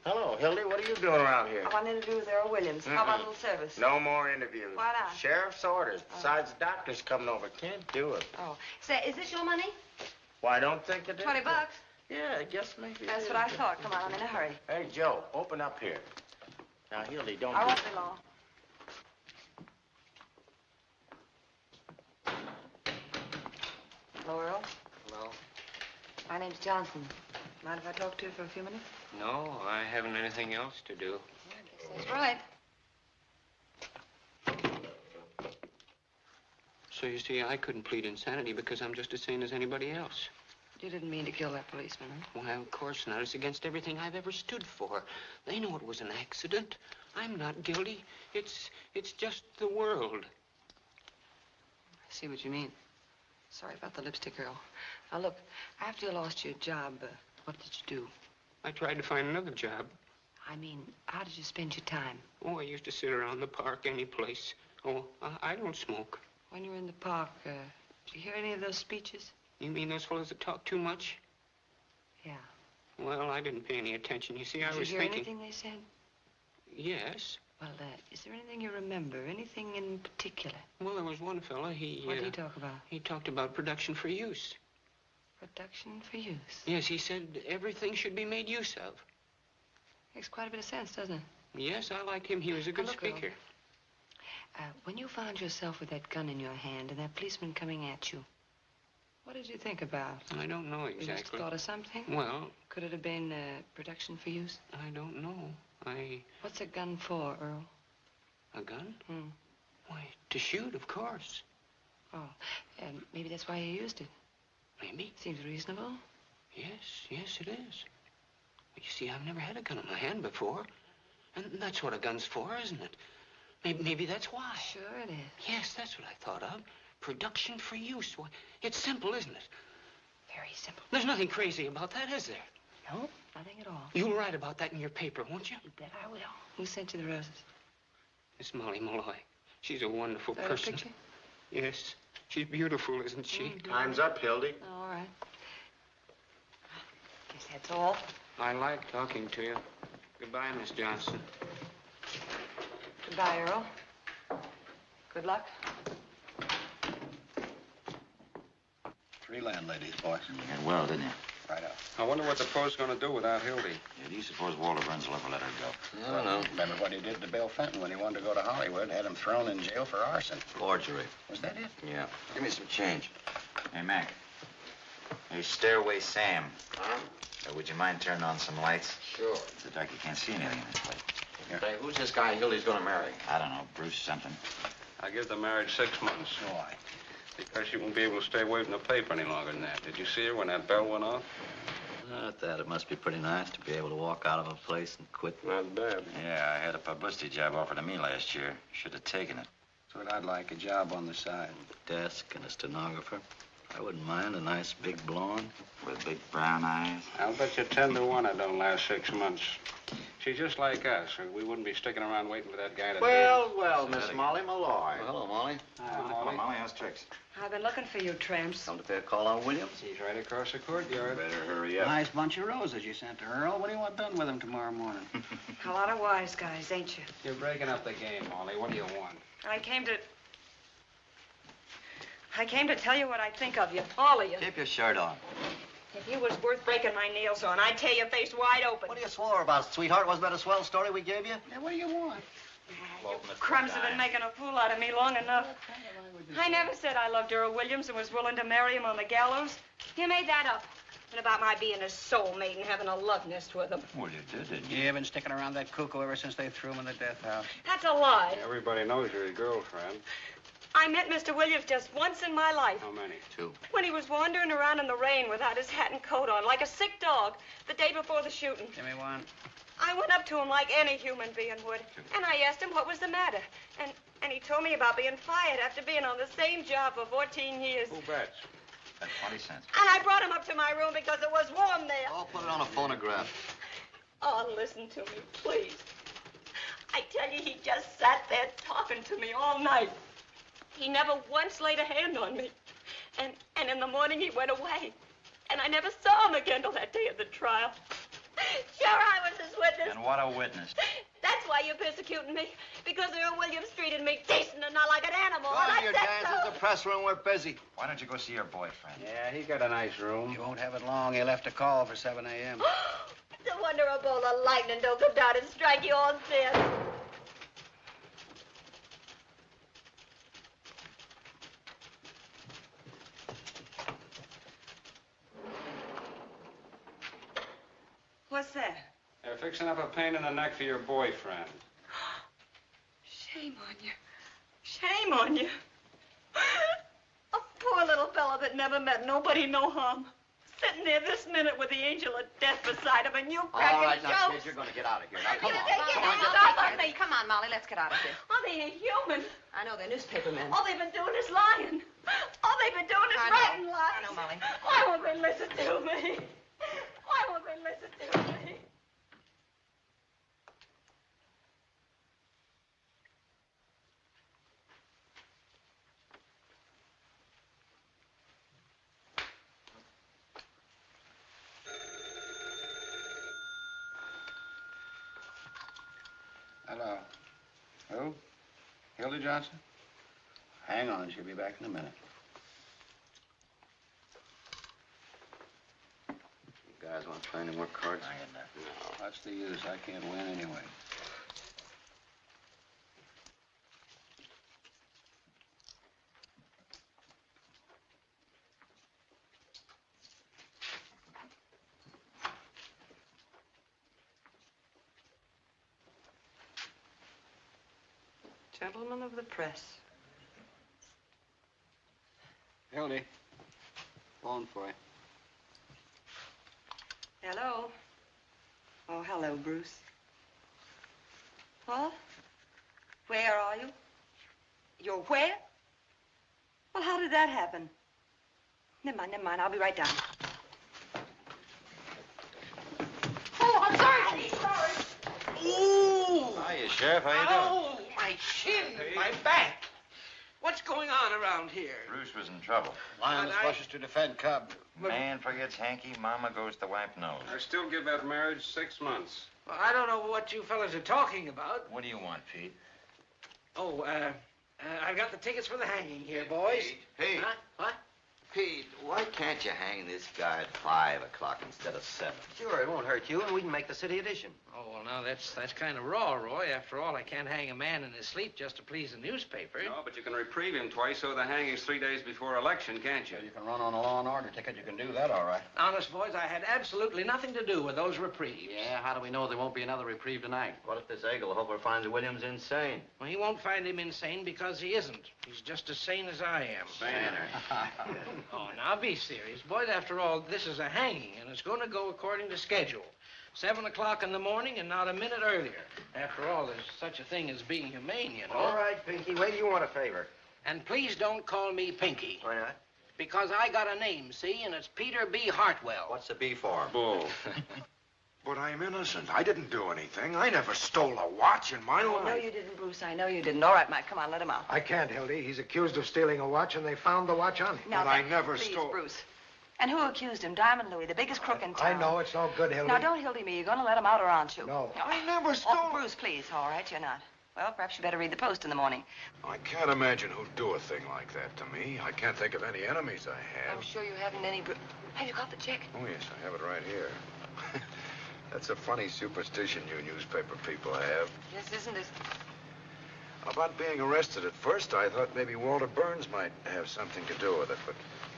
Hello, Hildy. What are you doing around here? I want to interview with Earl Williams. How about a little service? No more interviews. Why not? Sheriff's orders. Besides, the doctor's coming over. Can't do it. Oh. Say, is this your money? Well, I don't think it is. $20. Yeah, I guess maybe. That's what I thought. Come on, I'm in a hurry. Hey, Joe, open up here. Now, Hildy, don't. I won't be long. Hello, Earl. Hello? My name's Johnson. Mind if I talk to you for a few minutes? No, I haven't anything else to do. That's right. So you see, I couldn't plead insanity because I'm just as sane as anybody else. You didn't mean to kill that policeman, huh? Why, of course not. It's against everything I've ever stood for. They know it was an accident. I'm not guilty. It's just the world. I see what you mean. Sorry about the lipstick, Earl. Now, look, after you lost your job, what did you do? I tried to find another job. I mean, how did you spend your time? Oh, I used to sit around the park any place. Oh, I don't smoke. When you were in the park, did you hear any of those speeches? You mean those fellows that talk too much? Yeah. Well, I didn't pay any attention. You see, I was Did you hear thinking... anything they said? Yes. Well, is there anything you remember? Anything in particular? Well, there was one fella, What did he talk about? He talked about production for use. Production for use? Yes, he said everything should be made use of. Makes quite a bit of sense, doesn't it? Yes, I liked him. He was a good Look, speaker. When you found yourself with that gun in your hand and that policeman coming at you, what did you think about? I don't know You must have exactly. thought of something? Well, Could it have been production for use? I don't know. What's a gun for, Earl? A gun? Hmm. Why, to shoot, of course. Oh, maybe that's why you used it. Maybe. Seems reasonable. Yes, it is. But you see, I've never had a gun in my hand before. And that's what a gun's for, isn't it? Maybe that's why. Sure it is. Yes, that's what I thought of. Production for use. Why, it's simple, isn't it? Very simple. There's nothing crazy about that, is there? No, nothing at all. You'll write about that in your paper, won't you? You bet I will. Who sent you the roses? Miss Molly Malloy. She's a wonderful That a person. picture? Yes. She's beautiful, isn't she? Time's up, Hildy. All right. Guess that's all. I like talking to you. Goodbye, Miss Johnson. Goodbye, Earl. Good luck. 3 landladies, boy. You did well, didn't you? Right up. I wonder what the post's going to do without Hildy. Yeah, do you suppose Walter Burns will ever let her go? I don't know. Remember what he did to Bill Fenton when he wanted to go to Hollywood? Had him thrown in jail for arson. forgery. Was that it? Yeah. Give me some change. Hey, Mac. Hey, Stairway Sam. Huh? Would you mind turning on some lights? Sure. It's the dark. You can't see anything in this place. Hey, who's this guy Hildy's gonna marry? I don't know. Bruce something. I give the marriage 6 months. Why? Because she won't be able to stay away from the paper any longer than that. Did you see her when that bell went off? Not that. It must be pretty nice to be able to walk out of a place and quit. Not bad. Yeah, I had a publicity job offered to me last year. Should have taken it. That's what I'd like, a job on the side. Desk and a stenographer. I wouldn't mind a nice big blonde. With big brown eyes. I'll bet you 10 to 1 it don't last 6 months. She's just like us, and we wouldn't be sticking around waiting for that guy to... Well, Miss Molly Malloy. Well, hello, Molly. Hello, Molly. How's tricks? I've been looking for you, tramps. Come to pay a call on Williams? He's right across the courtyard. Better hurry up. Nice bunch of roses you sent to Earl. What do you want done with them tomorrow morning? A lot of wise guys, ain't you? You're breaking up the game, Molly. What do you want? I came to tell you what I think of you, all of you. Keep your shirt on. If you was worth breaking my nails on, I'd tear your face wide open. What are you swore about, sweetheart? Wasn't that a swell story we gave you? Yeah, what do you want? Crumbs have been making a fool out of me long enough. I never said I loved Earl Williams and was willing to marry him on the gallows. You made that up. And about my being his soulmate and having a love nest with him. Well, you did, didn't you? You've been sticking around that cuckoo ever since they threw him in the death house. That's a lie. Everybody knows you're his girlfriend. I met Mr. Williams just once in my life. How many? 2. When he was wandering around in the rain without his hat and coat on, like a sick dog, the day before the shooting. Give me one. I went up to him like any human being would, and I asked him what was the matter. And he told me about being fired after being on the same job for 14 years. Who bets? That's 20 cents. And I brought him up to my room because it was warm there. I'll put it on a phonograph. Oh, listen to me, please. I tell you, he just sat there talking to me all night. He never once laid a hand on me. And in the morning, he went away. And I never saw him again till that day of the trial. Sure, I was his witness. And what a witness. That's why you're persecuting me. Because Earl Williams treated me decent and not like an animal. Go and on, I your said dance. so. There's a press room. We're busy. Why don't you go see your boyfriend? Yeah, he got a nice room. You won't have it long. He left a call for 7 a.m. No wonder a bolt of lightning don't come down and strike you all dead. What's that? They're fixing up a pain in the neck for your boyfriend. Shame on you. Shame on you. A poor little fella that never met nobody no harm. Sitting there this minute with the angel of death beside him, and you cracking All right, now, jokes. kid, you're going to get out of here. Now, come on. Come on, Molly, let's get out of here. Oh, they ain't human. I know, they're newspapermen. All they've been doing is lying. All they've been doing is I know. writing lies. I know, Molly. Why won't they listen to me? Why won't they listen to me? Hello. Who? Hilda Johnson? Hang on, she'll be back in a minute. You guys want to play any more cards? No, what's the use? I can't win anyway. Gentlemen of the press. Hildy, phone for you. Hello. Oh, hello, Bruce. What? Where are you? You're where? Well, how did that happen? Never mind. I'll be right down. Oh, I'm sorry. Sorry. Ooh! Hiya, Sheriff. How you doing? Oh, my chin, my back. What's going on around here? Bruce was in trouble. Lioness rushes to defend Cub. Man forgets hanky, mama goes to wipe nose. I still give that marriage 6 months. Well, I don't know what you fellas are talking about. What do you want, Pete? Oh, I've got the tickets for the hanging here, boys. Pete. Huh? What? Pete, why can't you hang this guy at 5 o'clock instead of 7? Sure, it won't hurt you, and we can make the city edition. Oh, well, now, that's kind of raw, Roy. After all, I can't hang a man in his sleep just to please the newspaper. No, but you can reprieve him twice so the hanging's 3 days before election, can't you? Well, you can run on a law and order ticket. You can do that, all right. Honest, boys, I had absolutely nothing to do with those reprieves. Yeah, how do we know there won't be another reprieve tonight? What if this Eagle Hopper finds Williams insane? Well, he won't find him insane because he isn't. She's just as sane as I am. Oh, now be serious. Boys, after all, this is a hanging, and it's going to go according to schedule. 7 o'clock in the morning and not a minute earlier. After all, there's such a thing as being humane, you know. All right, Pinky. When do you want a favor? And please don't call me Pinky. Why not? Because I got a name, see, and it's Peter B. Hartwell. What's the B for? Bull. But I'm innocent. I didn't do anything. I never stole a watch in my life. No, you didn't, Bruce. I know you didn't. All right, Mike, come on, let him out. I can't, Hildy. He's accused of stealing a watch, and they found the watch on him. Now, But I never please, stole... Bruce. And who accused him? Diamond Louis, the biggest crook in town. I know. It's no good, Hildy. Now, don't Hildy me. You're going to let him out, or aren't you? No. I never stole... Oh, Bruce, please. All right, you're not. Well, perhaps you better read the Post in the morning. I can't imagine who'd do a thing like that to me. I can't think of any enemies I have. I'm sure you haven't any... Have you got the check? Oh, yes, I have it right here. That's a funny superstition you newspaper people have. Yes, isn't it? About being arrested at first, I thought maybe Walter Burns might have something to do with it, but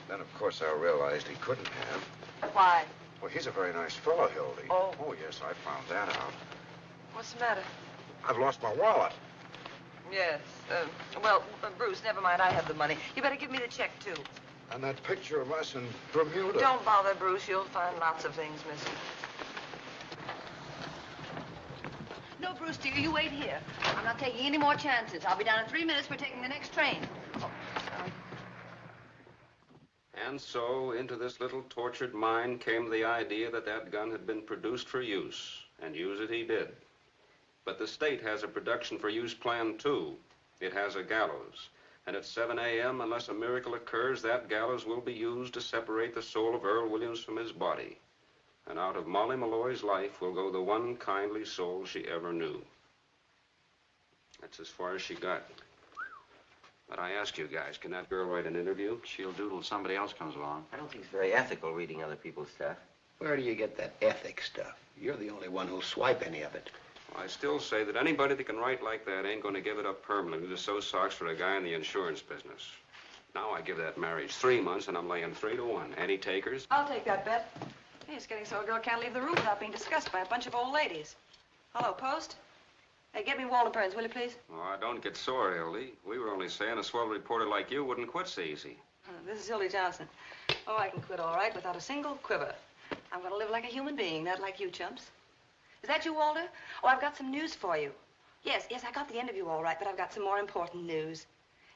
then, of course, I realized he couldn't have. Why? Well, he's a very nice fellow, Hildy. Oh. Oh, yes, I found that out. What's the matter? I've lost my wallet. Yes. Well, Bruce, never mind. I have the money. You better give me the check, too. And that picture of us in Bermuda. Don't bother, Bruce. You'll find lots of things missing. No, Bruce, dear, you wait here. I'm not taking any more chances. I'll be down in 3 minutes. We're taking the next train. Oh, sorry. And so into this little tortured mind came the idea that that gun had been produced for use, and use it he did. But the state has a production for use plan, too. It has a gallows. And at 7 a.m., unless a miracle occurs, that gallows will be used to separate the soul of Earl Williams from his body. And out of Molly Malloy's life will go the one kindly soul she ever knew. That's as far as she got. But I ask you guys, can that girl write an interview? She'll do till somebody else comes along. I don't think it's very ethical reading other people's stuff. Where do you get that ethics stuff? You're the only one who'll swipe any of it. I still say that anybody that can write like that ain't going to give it up permanently to sew socks for a guy in the insurance business. Now I give that marriage 3 months, and I'm laying 3 to 1. Any takers? I'll take that bet. Hey, it's getting so a girl can't leave the room without being discussed by a bunch of old ladies. Hello, Post. Hey, get me Walter Burns, will you, please? Oh, don't get sore, Hildy. We were only saying a swell reporter like you wouldn't quit so easy. This is Hildy Johnson. Oh, I can quit all right without a single quiver. I'm going to live like a human being, not like you chumps. Is that you, Walter? Oh, I've got some news for you. Yes, I got the interview all right, but I've got some more important news.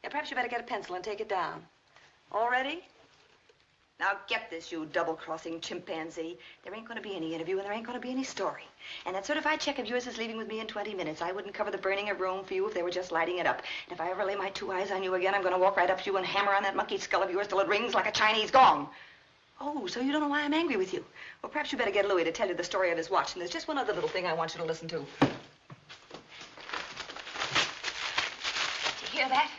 Yeah, perhaps you better get a pencil and take it down. All ready? Now get this, you double-crossing chimpanzee. There ain't going to be any interview, and there ain't going to be any story. And that certified check of yours is leaving with me in 20 minutes. I wouldn't cover the burning of Rome for you if they were just lighting it up. And if I ever lay my 2 eyes on you again, I'm going to walk right up to you and hammer on that monkey skull of yours till it rings like a Chinese gong. Oh, so you don't know why I'm angry with you? Well, perhaps you better get Louis to tell you the story of his watch. And there's just one other little thing I want you to listen to. Did you hear that?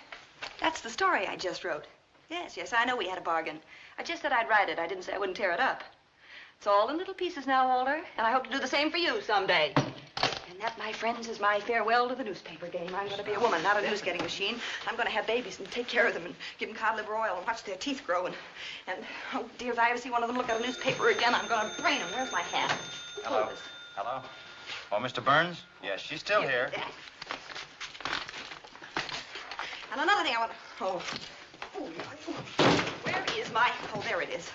That's the story I just wrote. Yes, I know we had a bargain. I just said I'd write it. I didn't say I wouldn't tear it up. It's all in little pieces now, Walter, and I hope to do the same for you someday. And that, my friends, is my farewell to the newspaper game. I'm going to be a woman, not a news-getting machine. I'm going to have babies and take care of them and give them cod liver oil and watch their teeth grow. And oh, dear, if I ever see one of them look at a newspaper again, I'm going to brain them. Where's my hat? Hello. Hello? Oh, Mr. Burns? Yes, she's still here. And another thing I want to... Where is my... Oh, there it is.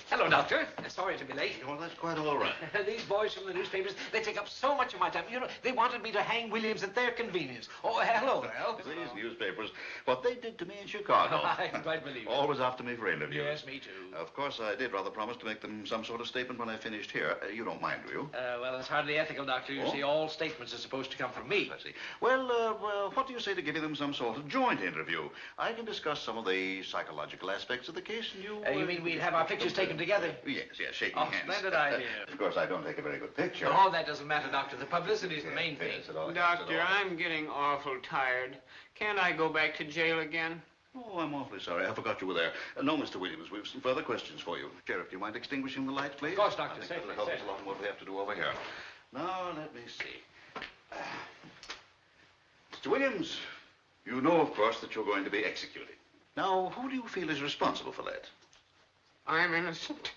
Hello, Doctor. Sorry to be late. Well, that's quite all right. These boys from the newspapers, they take up so much of my time. You know, they wanted me to hang Williams at their convenience. Oh, hello, Al. These newspapers, what they did to me in Chicago. I can quite believe it. Always after me for interviews. Yes, me too. Of course, I did rather promise to make them some sort of statement when I finished here. You don't mind, do you? Well, it's hardly ethical, Doctor. You see, all statements are supposed to come from me. I see. Well, what do you say to giving them some sort of joint interview? I can discuss some of the psychological aspects of the case, and you... you mean we'd have our pictures taken together? Yes, shaking hands. Splendid idea. Of course, I don't take a very good picture. Oh, that doesn't matter, Doctor. The publicity's the main thing. Doctor, I'm getting awful tired. Can't I go back to jail again? Oh, I'm awfully sorry. I forgot you were there. No, Mr. Williams, we've some further questions for you. Sheriff, do you mind extinguishing the light, please? Of course, Doctor. I think that'll help us along what we have to do over here. Now, let me see. Mr. Williams, you know, of course, that you're going to be executed. Now, who do you feel is responsible for that? I'm innocent.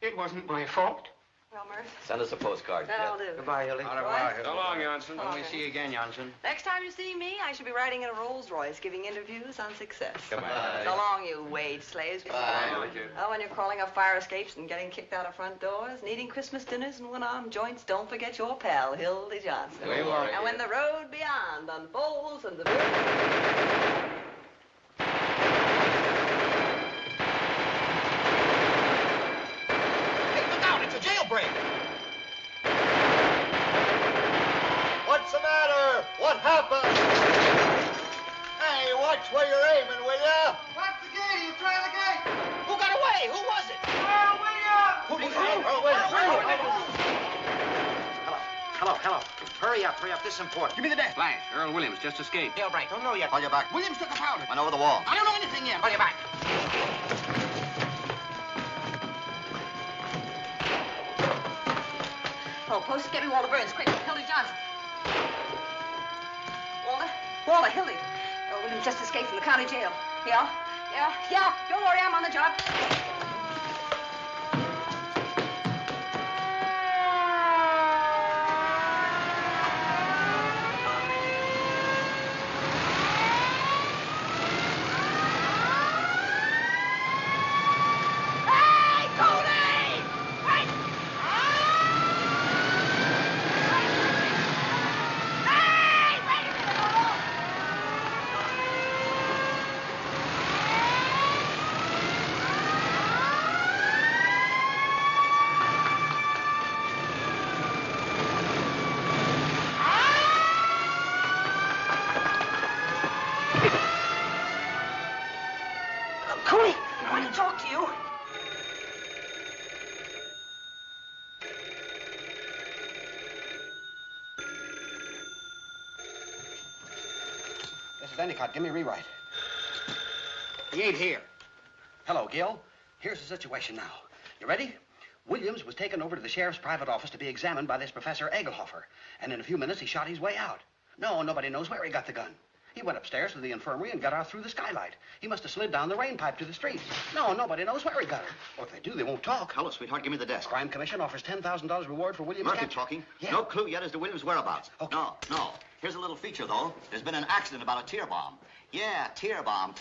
It wasn't my fault. Well, Murph. Send us a postcard. That'll do. Goodbye, Hildy. Au revoir. So long, Jansen. When we see you again, Jansen. Next time you see me, I shall be riding in a Rolls Royce, giving interviews on success. Come on. So long, you wage slaves. Bye. Oh, when you're crawling up fire escapes and getting kicked out of front doors, and eating Christmas dinners and one-armed joints, don't forget your pal, Hildy Johnson. We won't. And when the road beyond unfolds and the... Jailbreak! What's the matter? What happened? Hey, watch where you're aiming, will ya? Watch the gate. He's trying the gate. Who got away? Who was it? Earl Williams! Who did you Hello. Hurry up. This is important. Give me the desk. Flash, Earl Williams just escaped. Jailbreak. Don't know yet. Call you back. Williams took a powder. Went over the wall. I don't know anything yet. Call you back. Oh, post, get me Walter Burns, quick. Hildy Johnson. Walter, Hildy. Oh, Williams just escaped from the county jail. Yeah. Don't worry, I'm on the job. This is Endicott. Give me a rewrite. He ain't here. Hello, Gil. Here's the situation now. You ready? Williams was taken over to the sheriff's private office to be examined by this Professor Egelhofer. And in a few minutes, he shot his way out. No, nobody knows where he got the gun. He went upstairs to the infirmary and got out through the skylight. He must have slid down the rain pipe to the street. No, nobody knows where he got it. Or if they do, they won't talk. Hello, sweetheart. Give me the desk. Crime Commission offers $10,000 reward for Williams' Murphy capture. talking. Yeah. No clue yet as to Williams' whereabouts. Okay. No. Here's a little feature, though. There's been an accident about a tear bomb. Yeah, tear bomb.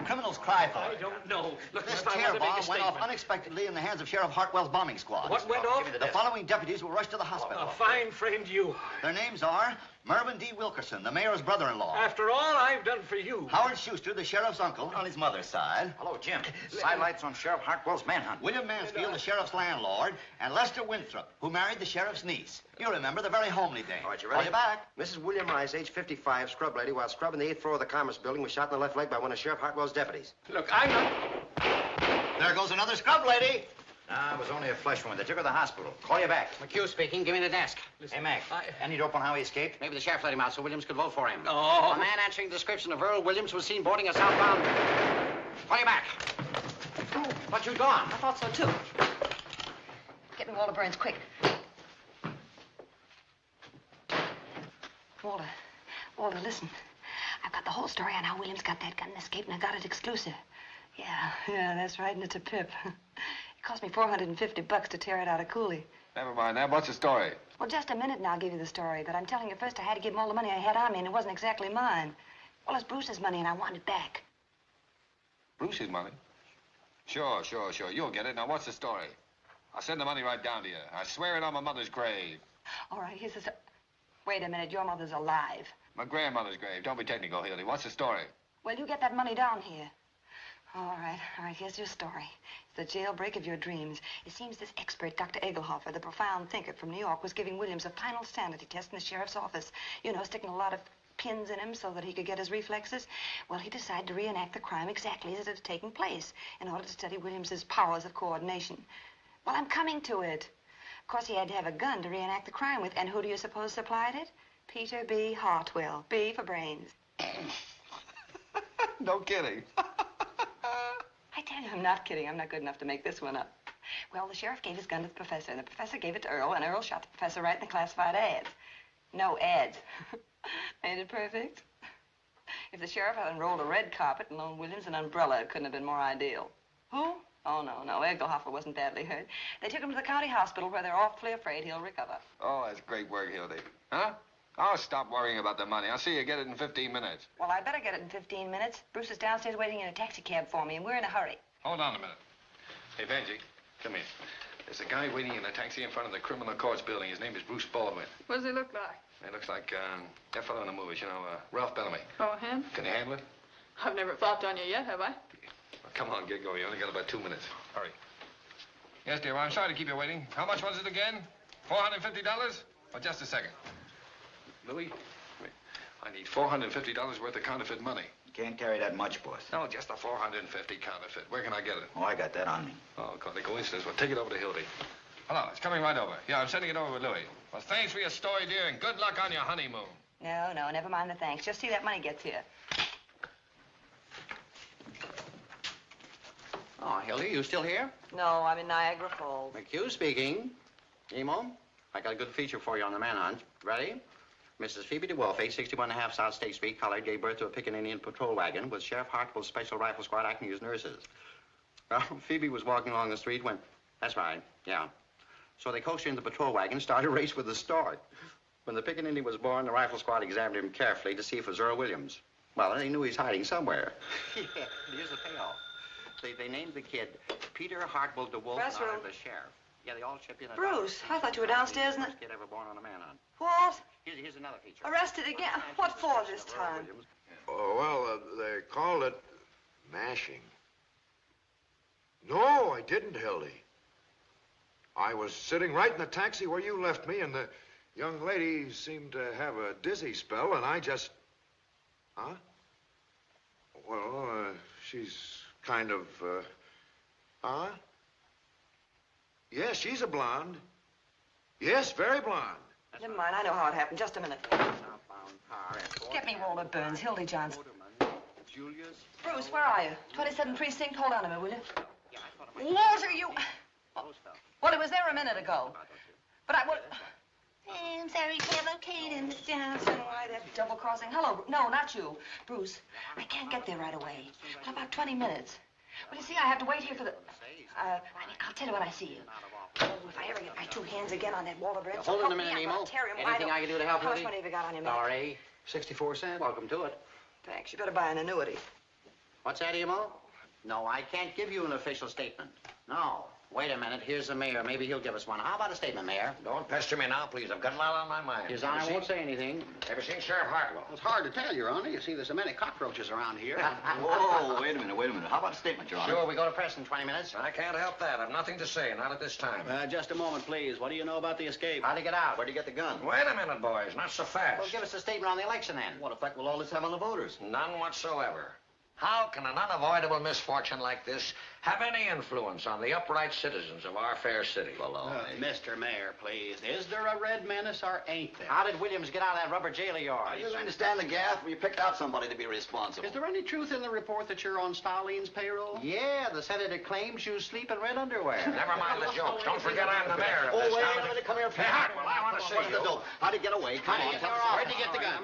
Criminals cry for it. I don't know. Look, This if I tear want to make a bomb went off statement. unexpectedly in the hands of Sheriff Hartwell's bombing squad. What went off? The following deputies will rush to the hospital. A fine friend you are. Their names are Mervyn D. Wilkerson, the mayor's brother-in-law. After all I've done for you. Howard Schuster, the sheriff's uncle, on his mother's side. Hello, Jim. Sidelights on Sheriff Hartwell's manhunt. William Mansfield, the sheriff's landlord, and Lester Winthrop, who married the sheriff's niece. You remember the very homely dame. All right, you Call ready? you back. Mrs. William Rice, age 55, scrub lady, while scrubbing the 8th floor of the Commerce Building, was shot in the left leg by one of Sheriff Hartwell's deputies. Look, I'm not... There goes another scrub lady. Nah, it was only a flesh wound. They took her to the hospital. Call you back. McHugh speaking. Give me the desk. Hey, Mac. Any dope on how he escaped? Maybe the sheriff let him out so Williams could vote for him. Oh. A man answering the description of Earl Williams was seen boarding a southbound... Call you back. Thought you'd gone. I thought so, too. Get me Walter Burns, quick. Walter, listen. I've got the whole story on how Williams got that gun and escaped, and I got it exclusive. Yeah, that's right, and it's a pip. It cost me $450 to tear it out of Cooley. Never mind that. What's the story? Well, just a minute and I'll give you the story, but I'm telling you first I had to give him all the money I had on me, and it wasn't exactly mine. Well, it's Bruce's money, and I want it back. Bruce's money? Sure. You'll get it. Now, what's the story? I'll send the money right down to you. I swear it on my mother's grave. All right, here's the... Wait a minute, your mother's alive. My grandmother's grave. Don't be technical, Hildy. What's the story? Well, you get that money down here. All right, here's your story. It's the jailbreak of your dreams. It seems this expert, Dr. Egelhofer, the profound thinker from New York, was giving Williams a final sanity test in the sheriff's office. You know, sticking a lot of pins in him so that he could get his reflexes. Well, he decided to reenact the crime exactly as it had taken place in order to study Williams's powers of coordination. Well, I'm coming to it. Of course, he had to have a gun to reenact the crime with, and who do you suppose supplied it? Peter B. Hartwell. B for brains. No kidding. I tell you, I'm not kidding. I'm not good enough to make this one up. Well, the sheriff gave his gun to the professor, and the professor gave it to Earl, and Earl shot the professor right in the classified ads. No ads. Ain't it perfect? If the sheriff had unrolled a red carpet and loaned Williams an umbrella, it couldn't have been more ideal. Who? Oh, no. Egelhofer wasn't badly hurt. They took him to the county hospital where they're awfully afraid he'll recover. Oh, that's great work, Hildy. Huh? I'll stop worrying about the money. I'll see you get it in 15 minutes. Well, I better get it in 15 minutes. Bruce is downstairs waiting in a taxi cab for me, and we're in a hurry. Hold on a minute. Hey, Benji, come here. There's a guy waiting in a taxi in front of the criminal courts building. His name is Bruce Baldwin. What does he look like? He looks like that fellow in the movies, you know, Ralph Bellamy. Oh, him? Can you handle it? I've never flopped on you yet, have I? Well, come on, get going. You only got about 2 minutes. Hurry. Yes, dear, I'm sorry to keep you waiting. How much was it again? $450? Oh, just a second. Louis, wait. I need $450 worth of counterfeit money. Can't carry that much, boss. No, just a $450 counterfeit. Where can I get it? Oh, I got that on me. Oh, quite a coincidence. Well, take it over to Hildy. Hello, it's coming right over. Yeah, I'm sending it over with Louis. Well, thanks for your story, dear, and good luck on your honeymoon. No, never mind the thanks. Just see that money gets here. Oh, Hildy, you still here? No, I'm in Niagara Falls. McHugh speaking. Emo, I got a good feature for you on the manhunt. Ready? Mrs. Phoebe DeWolf, 861.5 South State Street, Colored, gave birth to a picking Indian patrol wagon with Sheriff Hartwell's Special Rifle Squad acting as nurses. Well, Phoebe was walking along the street when... That's right, yeah. So they coaxed her in the patrol wagon, started a race with the start. When the picking Indian was born, the rifle squad examined him carefully to see if it was Earl Williams. Well, they knew he's hiding somewhere. Yeah, here's the payoff. They named the kid Peter Hartwell DeWolf, Restroom. the sheriff. Yeah, they all chipped in. Bruce, I thought you were downstairs in the... Kid ever born on a manhunt. What? Here's another feature. Arrested again? What for this time? Oh, well, they called it mashing. No, I didn't, Hildy. I was sitting right in the taxi where you left me, and the young lady seemed to have a dizzy spell, and I just... Huh? Well, she's kind of, Huh? Yes, she's a blonde. Yes, very blonde. Never mind, I know how it happened. Just a minute. Get me Walter Burns, Hildy Johnson. Julius. Bruce, where are you? 27 Precinct. Hold on a minute, will you? Walter, you... Well, he was there a minute ago. But I... Well... I'm sorry to have located Miss Johnson. Why, that double-crossing... Hello. No, not you. Bruce, I can't get there right away. Well, about 20 minutes. Well, you see, I have to wait here for the... I'll tell you when I see you. Oh, if I ever get my two hands again on that Walter Burns... Hold on a minute, Emo. Anything I can do to help, How much Hildy? money have you got on you, man? Sorry, 64 cents. Welcome to it. Thanks. You better buy an annuity. What's that, Emo? No, I can't give you an official statement. No. Wait a minute. Here's the mayor. Maybe he'll give us one. How about a statement, Mayor? Don't pester me now, please. I've got a lot on my mind. His Honor won't say anything. Ever seen Sheriff Hartwell? It's hard to tell, Your Honor. You see, there's so many cockroaches around here. Whoa, wait a minute. How about a statement, Your Honor? Sure, we go to press in 20 minutes. I can't help that. I've nothing to say, not at this time. Just a moment, please. What do you know about the escape? How'd he get out? Where'd he get the gun? Wait a minute, boys. Not so fast. Well, give us a statement on the election, then. What effect will all this have on the voters? None whatsoever. How can an unavoidable misfortune like this have any influence on the upright citizens of our fair city? Mr. Mayor, please. Is there a red menace or ain't there? How did Williams get out of that rubber jail of yours? I just understand the gaff where you picked out somebody to be responsible. Is there any truth in the report that you're on Stalin's payroll? Yeah, the senator claims you sleep in red underwear. Never mind the jokes. Don't forget I'm the mayor of this wait town. a minute. Come here. Hey, Hartwell, I want to see you. How'd he get away? Come on. Where'd he get the gun?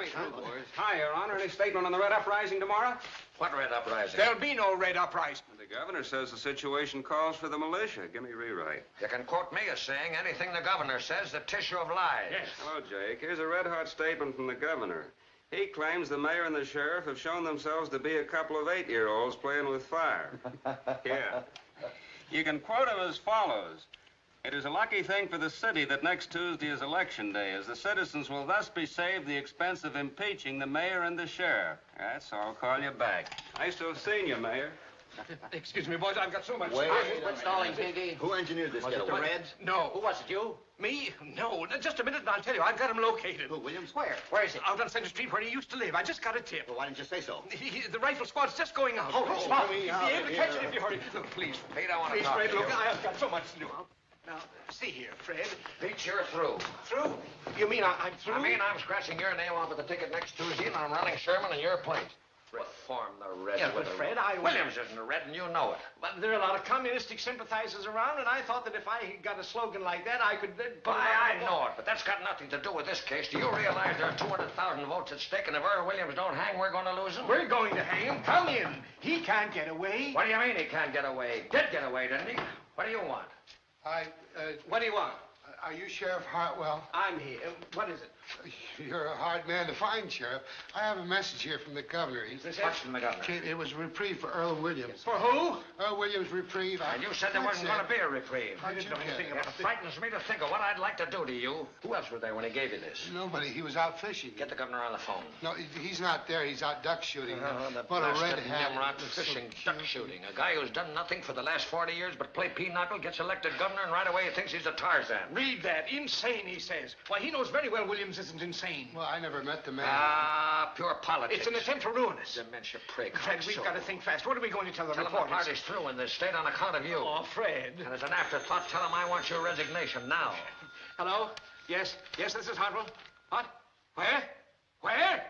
Hi, Your Honor. Any statement on the Red Uprising tomorrow? What red uprising? There'll be no Red Uprising. The governor says the situation calls for the militia. Give me a rewrite. You can quote me as saying anything the governor says, the tissue of lies. Yes. Hello, Jake. Here's a red-hot statement from the governor. He claims the mayor and the sheriff have shown themselves to be a couple of 8-year-olds playing with fire. Yeah. You can quote him as follows. It is a lucky thing for the city that next Tuesday is election day, as the citizens will thus be saved the expense of impeaching the mayor and the sheriff. That's all. Call you back. Nice to have seen you, Mayor. Excuse me, boys. I've got so much... Wait. Quit stalling, Pinky. Who engineered this getaway? The Reds? No. Who was it, you? Me? No. Just a minute and I'll tell you. I've got him located. Who, Williams? Where? Where is he? Out on Center Street where he used to live. I just got a tip. Well, why didn't you say so? The rifle squad's just going out. Oh, Stop. me You'll out be able to of catch here. it if you hurry. Look, please. Pete, I want to Please, talk Fred, to look, you. I've got so much to do. Now, see here, Fred. Pete, you're through. Through? You mean I'm through? I mean I'm scratching your name off of the ticket next Tuesday, and I'm running Sherman in your place. Reform the Reds. Yeah, but with a- Fred, Williams isn't a Red, and you know it. But there are a lot of communistic sympathizers around, and I thought that if I got a slogan like that, I could then put it on I the know wall. it, but that's got nothing to do with this case. Do you realize there are 200,000 votes at stake, and if Earl Williams don't hang, we're going to lose him? We're going to hang him. Come in. He can't get away. What do you mean he can't get away? Did get away, didn't he? What do you want? What do you want? Are you Sheriff Hartwell? I'm here. What is it? You're a hard man to find, Sheriff. I have a message here from the governor. What's from the governor? It was a reprieve for Earl Williams. For who? Earl Williams reprieve. And you said there wasn't going to be a reprieve. How'd you get it? It frightens me to think of what I'd like to do to you. Who else was there when he gave you this? Nobody. He was out fishing. Get the governor on the phone. No, he's not there. He's out duck shooting. The What a blasted red hat. nimrod fishing, duck shooting. A guy who's done nothing for the last 40 years but play pinochle gets elected governor, and right away he thinks he's a Tarzan. Read that. Insane, he says. Why, he knows very well Williams isn't insane. Well, I never met the man. Ah, pure politics. It's an attempt to ruin us. Dementia prig. Fred, we've got to think fast. What are we going to tell the Tell him the reporters? party's through in this state on account of you. Oh, Fred. And as an afterthought, tell him I want your resignation now. Hello? Yes, this is Hartwell. What? Where? Where?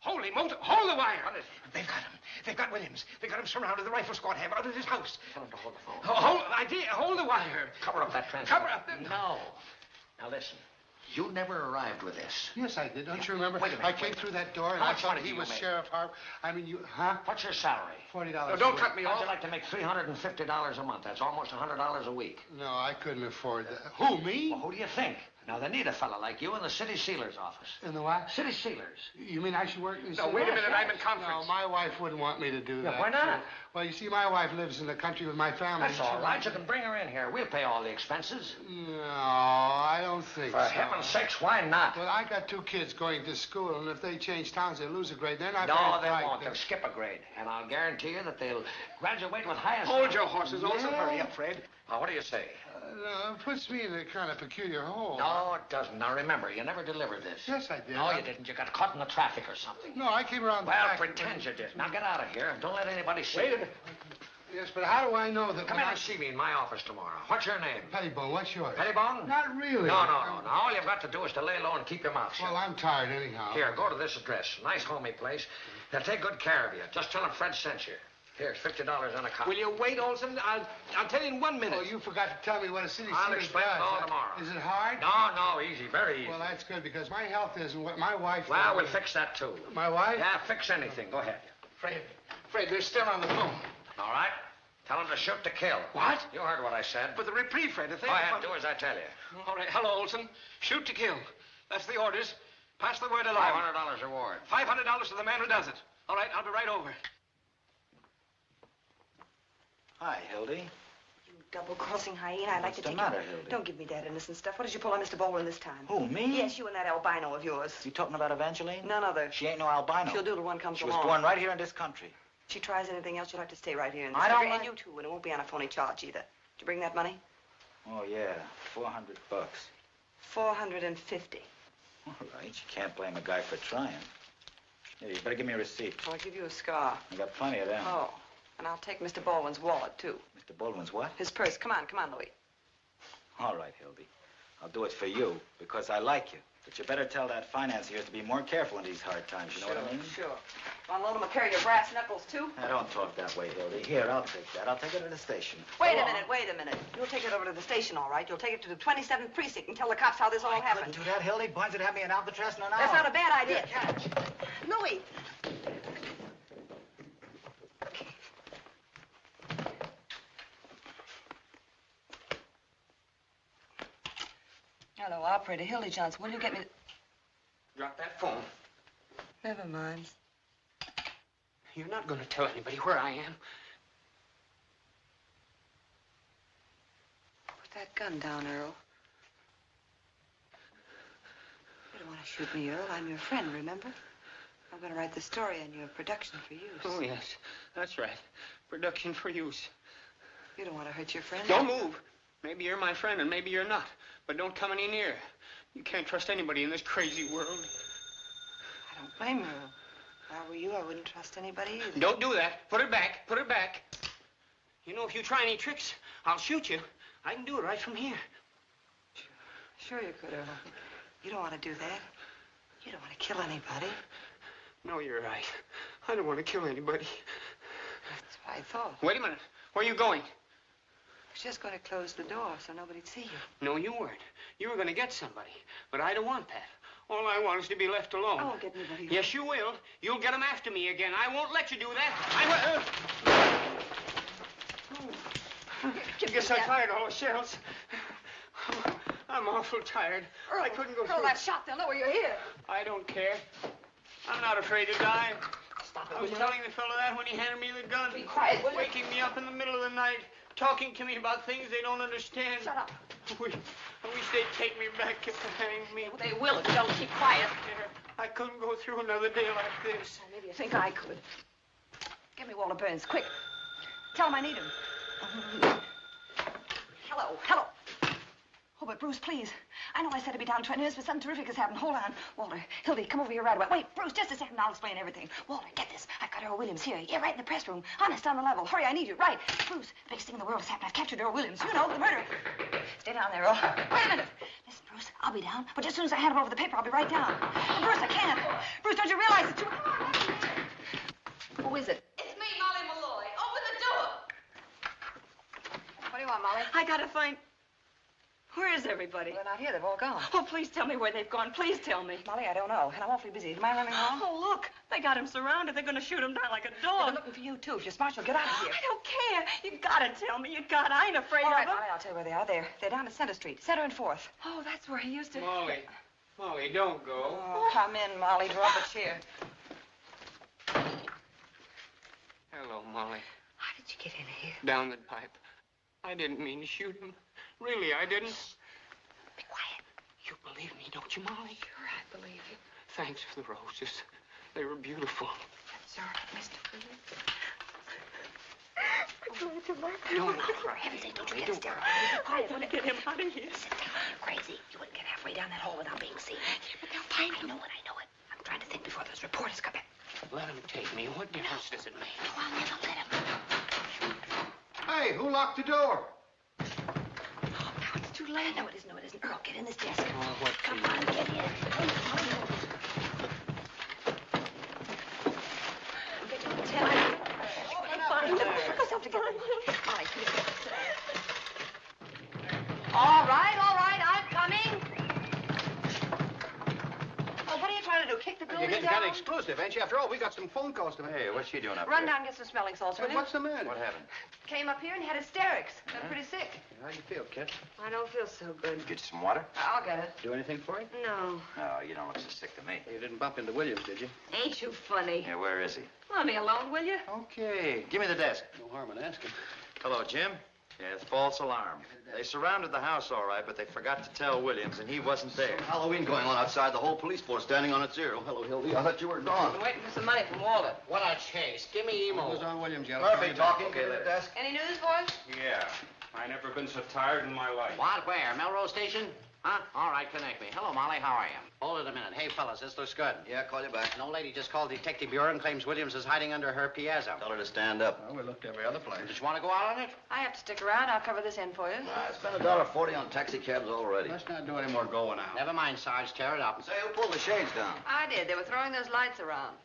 Holy motor! Hold the wire! What is it? They've got him. They've got Williams. They've got him surrounded. The rifle squad have out of his house. Tell him to hold the phone. Hold the wire. Cover up that transmitter. Cover up the... No. Now listen. You never arrived with this. Yes, I did. Don't you remember? Wait a minute, I came through that door and How I much thought money he do you was make? Sheriff Harp. I mean, you, huh? What's your salary? $40. No, don't cut me How'd off. you like to make $350 a month? That's almost $100 a week. No, I couldn't afford that. Who, me? Well, who do you think? Now, they need a fella like you in the city sealer's office. In the what? City sealers. You mean I should work in the No, city? wait a minute. Yes. I'm in conference. No, my wife wouldn't want me to do that. why not? Well, you see, my wife lives in the country with my family. That's all right. You can bring her in here. We'll pay all the expenses. No, I don't think For so. heaven's sakes, why not? Well, I got 2 kids going to school, and if they change towns, they lose a grade. They're not No, very they bright. won't. They'll skip a grade. And I'll guarantee you that they'll graduate with highest... Hold your horses. Also, Yeah. hurry up, Fred. Now, what do you say? No, it puts me in a kind of peculiar hole. No, it doesn't. Now, remember, you never delivered this. Yes, I did. No, you didn't. You got caught in the traffic or something. No, I came around the Well, back. pretend you did. Now, get out of here. Don't let anybody see Wait a you. minute. Yes, but how do I know that Come in and see me in my office tomorrow. What's your name? Pettibone, what's yours? Pettibone? Not really. No. Now, all you've got to do is to lay low and keep your mouth shut. Well, I'm tired anyhow. Here, go to this address. Nice, homey place. They'll take good care of you. Just tell them Fred sent you. Here's $50 on a copy. Will you wait, Olson? I'll tell you in 1 minute. Oh, you forgot to tell me what a city I'll sealer explain does. it all tomorrow. Is it hard? No, easy. Very easy. Well, that's good, because my health isn't what my wife... Well, we'll fix that, too. My wife? Yeah, fix anything. Go ahead. Fred, they're still on the phone. All right? Tell them to shoot to kill. What? You heard what I said. But the reprieve, Fred, if they... Go ahead, do as I tell you. All right. Hello, Olson. Shoot to kill. That's the orders. Pass the word along. $500 reward. $500 to the man who does it. All right, I'll be right over. Hi, Hildy. You double-crossing hyena. I'd like What's to the take matter, you... Hildy? Don't give me that innocent stuff. What did you pull on Mr. Baldwin this time? Who, me? Yes, you and that albino of yours. You talking about Evangeline? None other. She ain't no albino. She'll do till one comes She was along. born right here in this country. If she tries anything else, you'll have to stay right here in this I don't country. like- And you too, and it won't be on a phony charge either. Did you bring that money? Oh, yeah. $400. $450. All right. You can't blame a guy for trying. Here, you better give me a receipt. I'll give you a scar. I got plenty of them. Oh, and I'll take Mr. Baldwin's wallet, too. Mr. Baldwin's what? His purse. Come on, Louis. All right, Hildy. I'll do it for you because I like you. But you better tell that financier to be more careful in these hard times. You know what I mean? Sure. Want to loan him a pair of your brass knuckles, too? Now, don't talk that way, Hildy. Here, I'll take that. I'll take it to the station. Wait a minute. You'll take it over to the station, all right? You'll take it to the 27th precinct and tell the cops how this all happened. Couldn't do that, Hildy. Boys would have me in Alcatraz in an hour. That's not a bad idea. Here, catch. Louis. Hello, operator. Hildy Johnson. Will you get me... Drop that phone. Never mind. You're not going to tell anybody where I am. Put that gun down, Earl. You don't want to shoot me, Earl. I'm your friend, remember? I'm going to write the story on your production for use. Oh, yes. That's right. Production for use. You don't want to hurt your friend? Don't move. Maybe you're my friend and maybe you're not. But don't come any nearer. You can't trust anybody in this crazy world. I don't blame you, Earl. If I were you, I wouldn't trust anybody either. Don't do that. Put it back. Put it back. You know, if you try any tricks, I'll shoot you. I can do it right from here. Sure you could, Earl. You don't want to do that. You don't want to kill anybody. No, you're right. I don't want to kill anybody. That's what I thought. Wait a minute. Where are you going? I was just going to close the door so nobody'd see you. No, you weren't. You were going to get somebody. But I don't want that. All I want is to be left alone. I won't get anybody. Yes, you will. You'll get them after me again. I won't let you do that. I guess I fired all the shells. I'm awful tired. Earl, I couldn't go Earl, through. that shot, they'll know you're here. I don't care. I'm not afraid to die. Stop it, I was will you? telling the fellow that when he handed me the gun. Be quiet, will you? Waking me up in the middle of the night, talking to me about things they don't understand. Shut up. I wish they'd take me back and hang me. They will if you don't keep quiet. I couldn't go through another day like this. Maybe you think I could. Give me Walter Burns, quick. Tell him I need him. Hello, hello. Oh, but Bruce, please. I know I said to be down 20 minutes, but something terrific has happened. Hold on. Walter, Hildy, come over here right away. Wait, Bruce, just a second. I'll explain everything. Walter, get this. I've got Earl Williams here. Yeah, right in the press room. Honest, on the level. Hurry, I need you. Right. Bruce, the biggest thing in the world has happened. I've captured Earl Williams. You know, the murderer. Stay down there, Earl. Wait a minute. Listen, Bruce, I'll be down, but just as soon as I hand him over the paper, I'll be right down. And Bruce, I can't. Bruce, don't you realize it's too... Who is it? It's me, Molly Malloy. Open the door. What do you want, Molly? I gotta find... Where is everybody? They're not here. They've all gone. Oh, please tell me where they've gone. Please tell me. Molly, I don't know, and I'm awfully busy. Am I running wrong? Oh, look. They got him surrounded. They're gonna shoot him down like a dog. They're looking for you, too. If you're smart, you'll get out of here. I don't care. You gotta tell me. You gotta. I ain't afraid All right, of them. Molly, I'll tell you where they are. They're down at Center Street. Center and 4th. Oh, that's where he used to... Molly, don't go. Oh, come in, Molly. Draw up a chair. Hello, Molly. How did you get in here? Down the pipe. I didn't mean to shoot him. Really, I didn't. Be quiet. You believe me, don't you, Molly? Sure, I believe you. Thanks for the roses. They were beautiful. That's all right, Mr. Williams. Don't For heaven's sake, don't you get hysterical. Be quiet. I want to get him out of here. Sit down. You're crazy. You wouldn't get halfway down that hole without being seen. Yeah, but they'll find him. I know it. I'm trying to think before those reporters come in. Let him take me. What difference does it make? No, I'll never let him. Hey, who locked the door? Now it's too late. No, it isn't. Earl, get in this desk. Oh, what Come on, get in. Put yourself together. All right, come here. All right, I'm coming. Oh, what are you trying to do? Kick the You're building getting down? kind of exclusive, ain't you? After all, we got some phone calls to make. Hey, what's she doing up Run there? down and get some smelling salts, will you? What's the matter? What happened? Came up here and had hysterics. I'm pretty sick. How do you feel, kid? I don't feel so good. Get you some water? I'll get it. Do anything for you? No. No, you don't look so sick to me. You didn't bump into Williams, did you? Ain't you funny? Yeah, where is he? Let me alone, will you? Okay, give me the desk. No harm in asking. Hello, Jim. Yes, false alarm. They surrounded the house all right, but they forgot to tell Williams, and he wasn't there. Halloween going on outside, the whole police force standing on its ear. Oh, hello, Hildy. I thought you were gone. I'm waiting for some money from Walter. What a chase. Give me emo. Who's on Williams yet? Murphy talking. Okay, later. Desk. Any news, boys? Yeah. I never been so tired in my life. What? Where? Melrose Station? Huh? All right, connect me. Hello, Molly. How are you? Hold it a minute. Hey, fellas, this looks good. Yeah, call you back. An old lady just called the Detective Bureau and claims Williams is hiding under her piazza. Tell her to stand up. Well, we looked every other place. Did you want to go out on it? I have to stick around. I'll cover this end for you. I spent $1.40 on taxi cabs already. Let's not do any more going out. Never mind, Sarge. Tear it up. Say, who pulled the shades down? I did. They were throwing those lights around.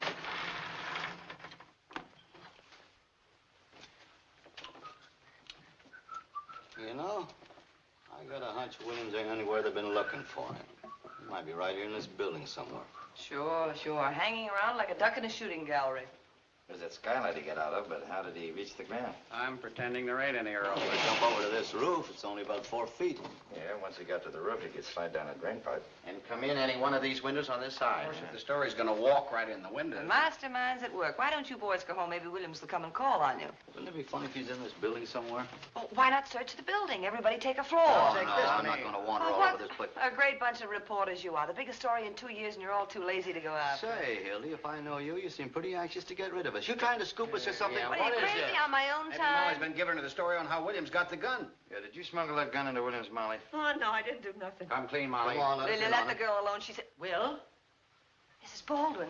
You know, I got a hunch Williams ain't anywhere they've been looking for him. He might be right here in this building somewhere. Sure. Hanging around like a duck in a shooting gallery. There's that skylight he got out of, but how did he reach the ground? I'm pretending there ain't any Earl. If I jump over to this roof, it's only about 4 feet. Yeah, once he got to the roof, he could slide down a drain pipe. And come in any one of these windows on this side. Of course, if the story's gonna walk right in the window. The mastermind's at work. Why don't you boys go home? Maybe Williams will come and call on you. Wouldn't it be funny if he's in this building somewhere? Well, why not search the building? Everybody take a floor. I'm not going to wander all over this place. A great bunch of reporters you are. The biggest story in 2 years, and you're all too lazy to go out. Say, Hildy, if I know you, you seem pretty anxious to get rid of us. You trying to scoop us or something? What are you crazy on my own Maybe time? Molly's been giving her the story on how Williams got the gun. Yeah, did you smuggle that gun into Williams, Molly? Oh, no, I didn't do nothing. Come clean, Molly. Come on, Will you let the girl alone? She said, Will? Mrs. Baldwin,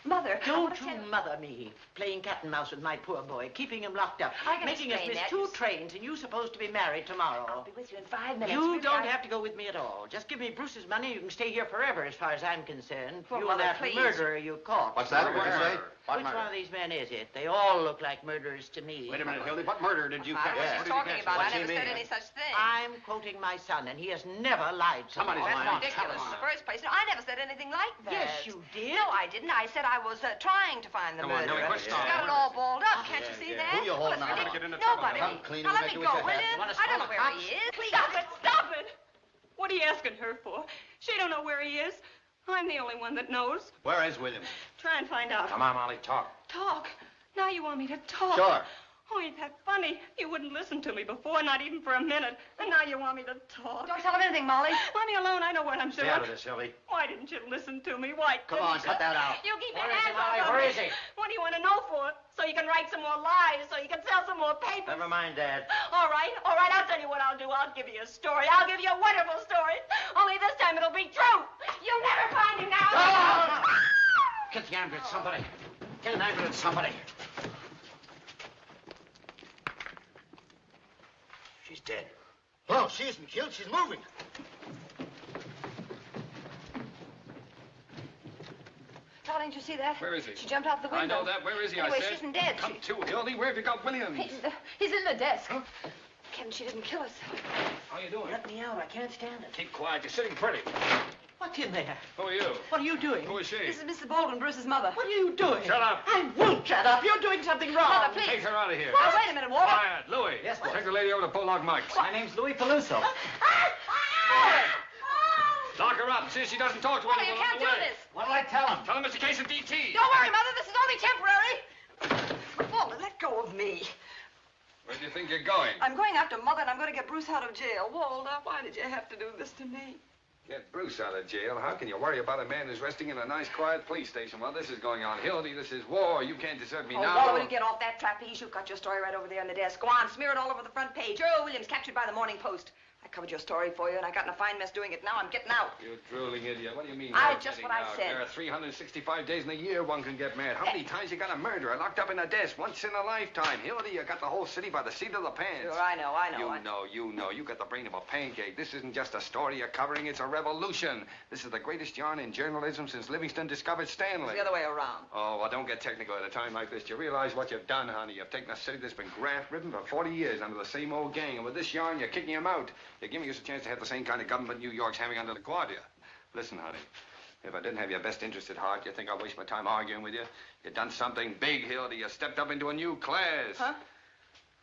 Mother, I Don't want to you tell... mother me, playing cat and mouse with my poor boy, keeping him locked up, I can making us explain miss that. 2 trains, and you supposed to be married tomorrow. I'll be with you in 5 minutes. You Really, don't have to go with me at all. Just give me Bruce's money. You can stay here forever, as far as I'm concerned. Well, you Mother, and that please. murderer you caught. What's that? What'd you say? Which one of these men is it? They all look like murderers to me. Wait a minute, Hildy. What murder did you catch? What she's talking about. I never said any such thing. I'm quoting my son, and he has never lied to me. That's ridiculous. In the first place, no, I never said anything like that. Yes, you did. No, I didn't. I said I was trying to find the murderer. She's got it all balled up. Can't you see that? Who you holding on? Nobody. Come clean Now let me go, will head. you? I don't know where he is. Please. Stop it! What are you asking her for? She don't know where he is. I'm the only one that knows. Where is Williams? Try and find out. Come on, Molly, talk. Talk? Now you want me to talk? Sure. Oh, ain't that funny? You wouldn't listen to me before, not even for a minute. And now you want me to talk. Don't tell him anything, Molly. Let me alone. I know what I'm doing. Stay out of this, Hildy. Why didn't you listen to me? Why Come on, cut that out. You keep your Where is he, hands Molly? off Where me. is he? What do you want to know for? So you can write some more lies, so you can sell some more papers. Never mind, Dad. All right, I'll tell you what I'll do. I'll give you a story. I'll give you a wonderful story. Only this time it'll be true. You'll never find him now. Oh! Get the ambulance, somebody. Get an ambulance, somebody. She's dead. Oh, she isn't killed. She's moving. Darling, did you see that? Where is he? She jumped out the window. I know that. Where is he? Anyway, I said. she isn't dead. Come to, Hildy. Where have you got Williams? He's in the desk. Huh? Ken, she didn't kill us. How you doing? Let me out. I can't stand it. Keep quiet. You're sitting pretty. What's in there? Who are you? What are you doing? Who is she? This is Mrs. Baldwin, Bruce's mother. What are you doing? Shut up. I won't shut up. You're doing something wrong. Mother, please. Take her out of here. Now, wait a minute, Walter. Quiet. Louis. Yes, boss. Take the lady over to Pollock Mike's. My name's Louis Peluso. Lock her up. See if she doesn't talk to Walter, anyone you can't on the do way. this. What'll I tell him? Tell him it's a case of DT. Don't worry, Mother. This is only temporary. Walter, let go of me. Where do you think you're going? I'm going after Mother, and I'm going to get Bruce out of jail. Walter, why did you have to do this to me? Get Bruce out of jail? How can you worry about a man who's resting in a nice, quiet police station while this is going on? Hildy, this is war. You can't desert me now. Walter, will you get off that trapeze? You've got your story right over there on the desk. Go on, smear it all over the front page. Earl Williams captured by the Morning Post. I covered your story for you, and I got in a fine mess doing it. Now I'm getting out. You drooling idiot. What do you mean? Just what I said. There are 365 days in a year one can get mad. How many times you got a murderer locked up in a desk? Once in a lifetime. Hildy, you got the whole city by the seat of the pants. Sure, I know. You know. You got the brain of a pancake. This isn't just a story you're covering. It's a revolution. This is the greatest yarn in journalism since Livingston discovered Stanley. It's the other way around. Oh, well, don't get technical at a time like this. Do you realize what you've done, honey? You've taken a city that's been graft-ridden for 40 years under the same old gang, and with this yarn, you're kicking them out. You're giving us a chance to have the same kind of government New York's having under LaGuardia. Listen, honey, if I didn't have your best interest at heart, you think I'd waste my time arguing with you? You've done something big, Hildy. You stepped up into a new class. Huh?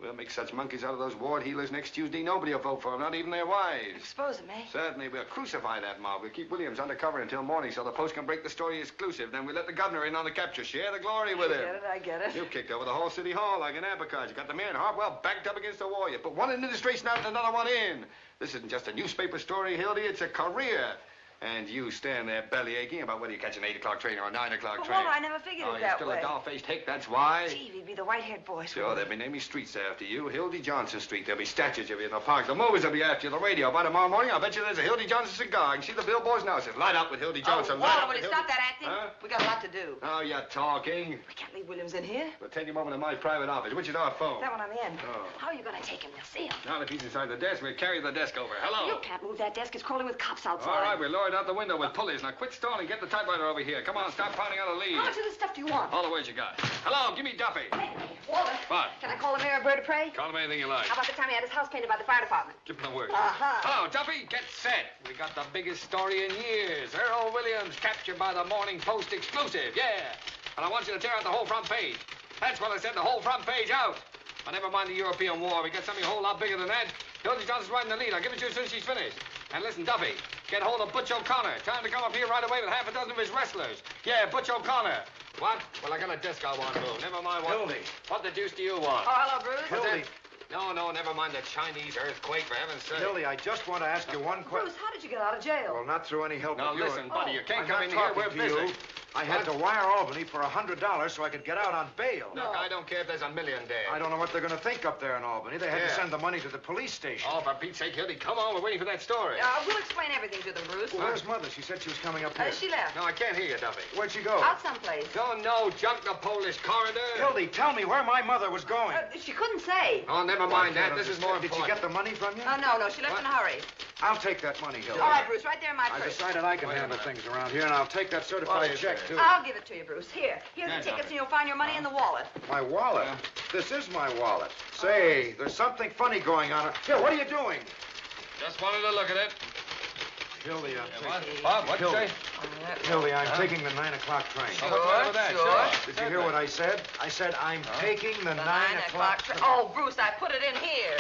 We'll make such monkeys out of those ward healers next Tuesday. Nobody will vote for them, not even their wives. Expose them, eh? Certainly. We'll crucify that mob. We'll keep Williams undercover until morning so the Post can break the story exclusive. Then we'll let the governor in on the capture. Share the glory with him. I get it. You kicked over the whole city hall like an apricot. You got the man Hartwell backed up against the wall. You put one administration out and another one in. This isn't just a newspaper story, Hildy. It's a career. And you stand there belly aching about whether you catch an 8 o'clock train or a 9 o'clock train. Walter, I never figured it that way. Oh, you're still a doll-faced hick, that's why. Gee, he'd be the white-haired boy. Sure, they'll be naming streets after you. Hildy Johnson Street. There'll be statues of you in the park. The movies will be after you. The radio. By tomorrow morning, I'll bet you there's a Hildy Johnson cigar. You can see the billboards now. It says, light up with Hildy Johnson. Light Walter, up will with you Hildy... stop that acting? Huh? We got a lot to do. Oh, you're talking. We can't leave Williams in here. We'll take him over to my private office. Which is our phone? That one I'm in. Oh. How are you going to take him? You'll see him. Now that he's inside the desk, we'll carry the desk over. Hello. You can't move that desk. It's crawling with cops outside. All right, we'll lower it out the window with pulleys. Now quit stalling. Get the typewriter over here. Come on, stop pounding out a lead. How much of this stuff do you want? All the words you got. Hello, give me Duffy. Walter. What? Can I call the mayor a bird of prey? Call him anything you like. How about the time he had his house painted by the fire department? Give him the word. Uh-huh. Hello, Duffy. Get set. We got the biggest story in years. Earl Williams captured by the Morning Post exclusive. Yeah. And I want you to tear out the whole front page. That's what I said, the whole front page out. But never mind the European war. We got something a whole lot bigger than that. Hildy Johnson's right in the lead. I'll give it to you as soon as she's finished. And listen, Duffy, get hold of Butch O'Connor. Tell him to come up here right away with half a dozen of his wrestlers. Yeah, Butch O'Connor. What? Well, I got a desk I want to move. Never mind what... Hildy. What the deuce do you want? Oh, hello, Bruce. Hildy. No, never mind the Chinese earthquake, for heaven's sake. Hildy, I just want to ask you one question. Bruce, how did you get out of jail? Well, not through any help Now, of yours. listen, buddy, you can't I'm come not in here. We're talking to busy. you. I had to wire Albany for $100 so I could get out on bail. Look, I don't care if there's a million there. I don't know what they're going to think up there in Albany. They had to send the money to the police station. Oh, for Pete's sake, Hildy, come on. We're waiting for that story. We'll explain everything to them, Bruce. Well, where's Mother? She said she was coming up here. She left. No, I can't hear you, Duffy. Where'd she go? Out someplace. No, junk the Polish corridor. Hildy, tell me where my mother was going. She couldn't say. Oh, never mind that. This is more important. Did she get the money from you? No. She left in a hurry. I'll take that money, Hildy. All right, Bruce, right there in my I purse. decided I can handle things around here, and I'll take that certified check do. I'll give it to you, Bruce. Here's Yeah, the tickets, Doctor. and you'll find your money in the wallet. My wallet? This is my wallet. Say, there's something funny going on. Here, what are you doing? Just wanted to look at it. Hildy, Bob, what'd you say? Hildy, I'm taking the 9 o'clock train. Sure, what's the matter with that? Sure. Did you hear what I said? I said I'm taking the 9 o'clock train. Oh, Bruce, I put it in here.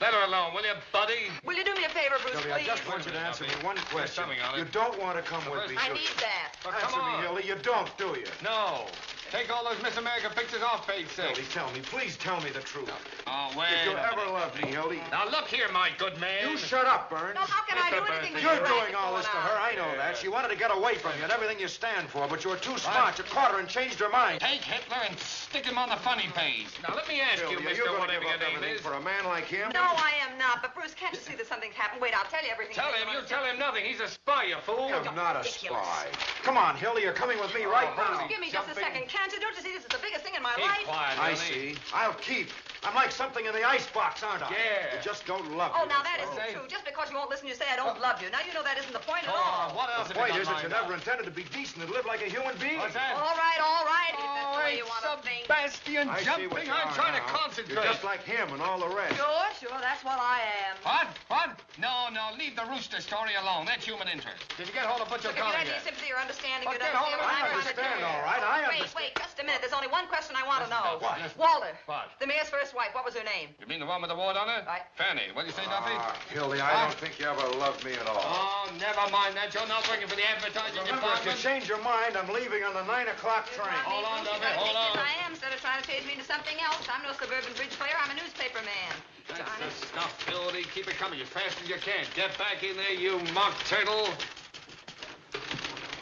Let her alone, will you, buddy? Will you do me a favor, Bruce, Hildy, please? I just want you to answer me one question. something on it. You don't want to come with me, I do need you? that. Well, Answer come on. me, Hildy. You don't, do you? No. Take all those Miss America pictures off page 6. Hildy, tell me. Please tell me the truth. Oh, wait. If you ever loved me, Hildy. Now, look here, my good man. You shut up, Burns. No, how can I do anything with You're you doing all this to her. I know that. She wanted to get away from you and everything you stand for, but you were too smart. You caught her and changed her mind. Take Hitler and stick him on the funny page. Now, let me ask you, Hildy, mister, you're going to whatever give your up name everything is. for a man like him? No, I am not. But, Bruce, can't you see that something's happened? Wait, I'll tell you everything. Tell him. You tell him nothing. He's a spy, you fool. I'm not a Ridiculous. spy. Come on, Hildy, you're coming with me right now. Give me just a second, can't you? Don't you see this is the biggest thing in my life? Quiet, I Hildy. see. I'll keep. I'm like something in the icebox, aren't I? Yeah. You just don't love Oh, me. now that that's isn't all. true. Just because you won't listen, you say I don't love you. Now you know that isn't the point at all. What else The have point you is that you got never lined up? intended to be decent and live like a human being. What's that? All right, if that's the way you want to think. Sebastian I see jumping. what you I'm are trying to now. concentrate. You're just like him and all the rest. Sure, that's what I am. What? No, leave the rooster story alone. That's human interest. Did you get hold of Butcher Look, if you Conner had any yet? sympathy or understanding, Well, you'd get hold understand of what it. I'm trying to understand, do. all right. I understand. Wait, just a minute. There's only one question I want to know. What? Walter. What? The mayor's first wife. What was her name? You mean the one with the wart on her? Right. Fanny. What'd you say, Duffy? Hildy, I don't think you ever loved me at all. Oh, never mind that. You're not working for the advertising Remember, if you department. change your mind, I'm leaving on the 9 o'clock train. Hold on, Bruce, Duffy. you Hold gotta on. think as I am instead of trying to change me into something else. I'm no suburban bridge player. I'm a newspaper man. That's the stuff, Hildy. Keep it coming as fast as you can. Get back in there, you mock turtle.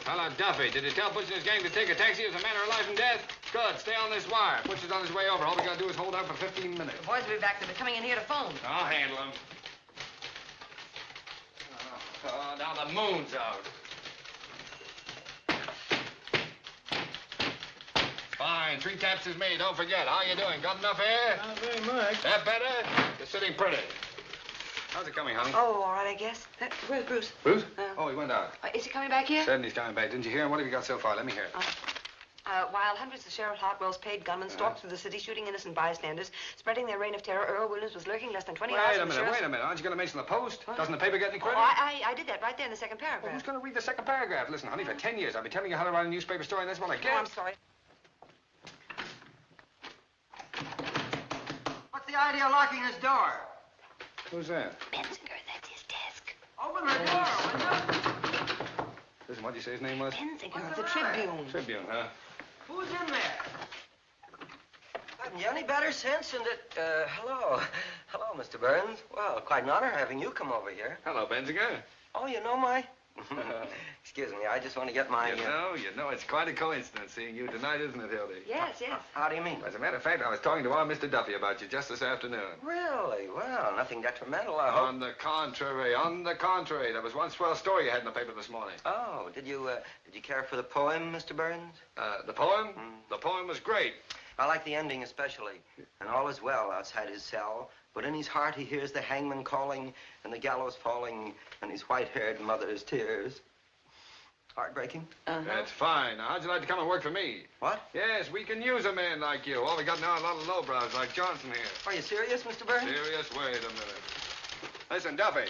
Hello, Duffy. Did you tell Butcher's gang to take a taxi as a matter of life and death? Good. Stay on this wire. Butcher's on his way over. All we gotta do is hold out for 15 minutes. The boys will be back. They'll be coming in here to phone. I'll handle him. Oh, now the moon's out. Fine. 3 taps is made. Don't forget. How you doing? Got enough air? Not very much. That better? You're sitting pretty. How's it coming, honey? Oh, all right, I guess. Where's Bruce? Bruce? Oh, he went out. Is he coming back here? Said he's coming back. Didn't you hear him? What have you got so far? Let me hear it. While hundreds of Sheriff Hartwell's paid gunmen stalked through the city shooting innocent bystanders, spreading their reign of terror, Earl Williams was lurking less than 20 hours Wait a from the minute, sheriff's... wait a minute. Aren't you going to mention the Post? Doesn't the paper get any Oh, credit? I did that right there in the second Well, paragraph. who's going to read the second paragraph? Listen, honey, for 10 years I've been telling you how to write a newspaper story, and that's what I get. Oh, I'm sorry. What's the idea of locking this door? Who's that? Benzinger, that's his desk. Open the door, will you? Listen, what'd you say his name was? Benzinger of the Tribune. Tribune, huh? Who's in there? Haven't you any better sense than that... hello. Hello, Mr. Burns. Well, quite an honor having you come over here. Hello, Benzinger. Oh, you know my... Excuse me, I just want to get my... You know, it's quite a coincidence seeing you tonight, isn't it, Hildy? Yes. How do you mean? As a matter of fact, I was talking to our Mr. Duffy about you just this afternoon. Really? Well, nothing detrimental, I hope. On the contrary. There was one swell story you had in the paper this morning. Oh, did you care for the poem, Mr. Burns? The poem? The poem was great. I like the ending especially. And all is well outside his cell, but in his heart he hears the hangman calling and the gallows falling and his white-haired mother's tears. Heartbreaking? That's fine. Now, how'd you like to come and work for me? What? Yes, we can use a man like you. All we got now are a lot of lowbrows like Johnson here. Are you serious, Mr. Burns? Serious? Wait a minute. Listen, Duffy,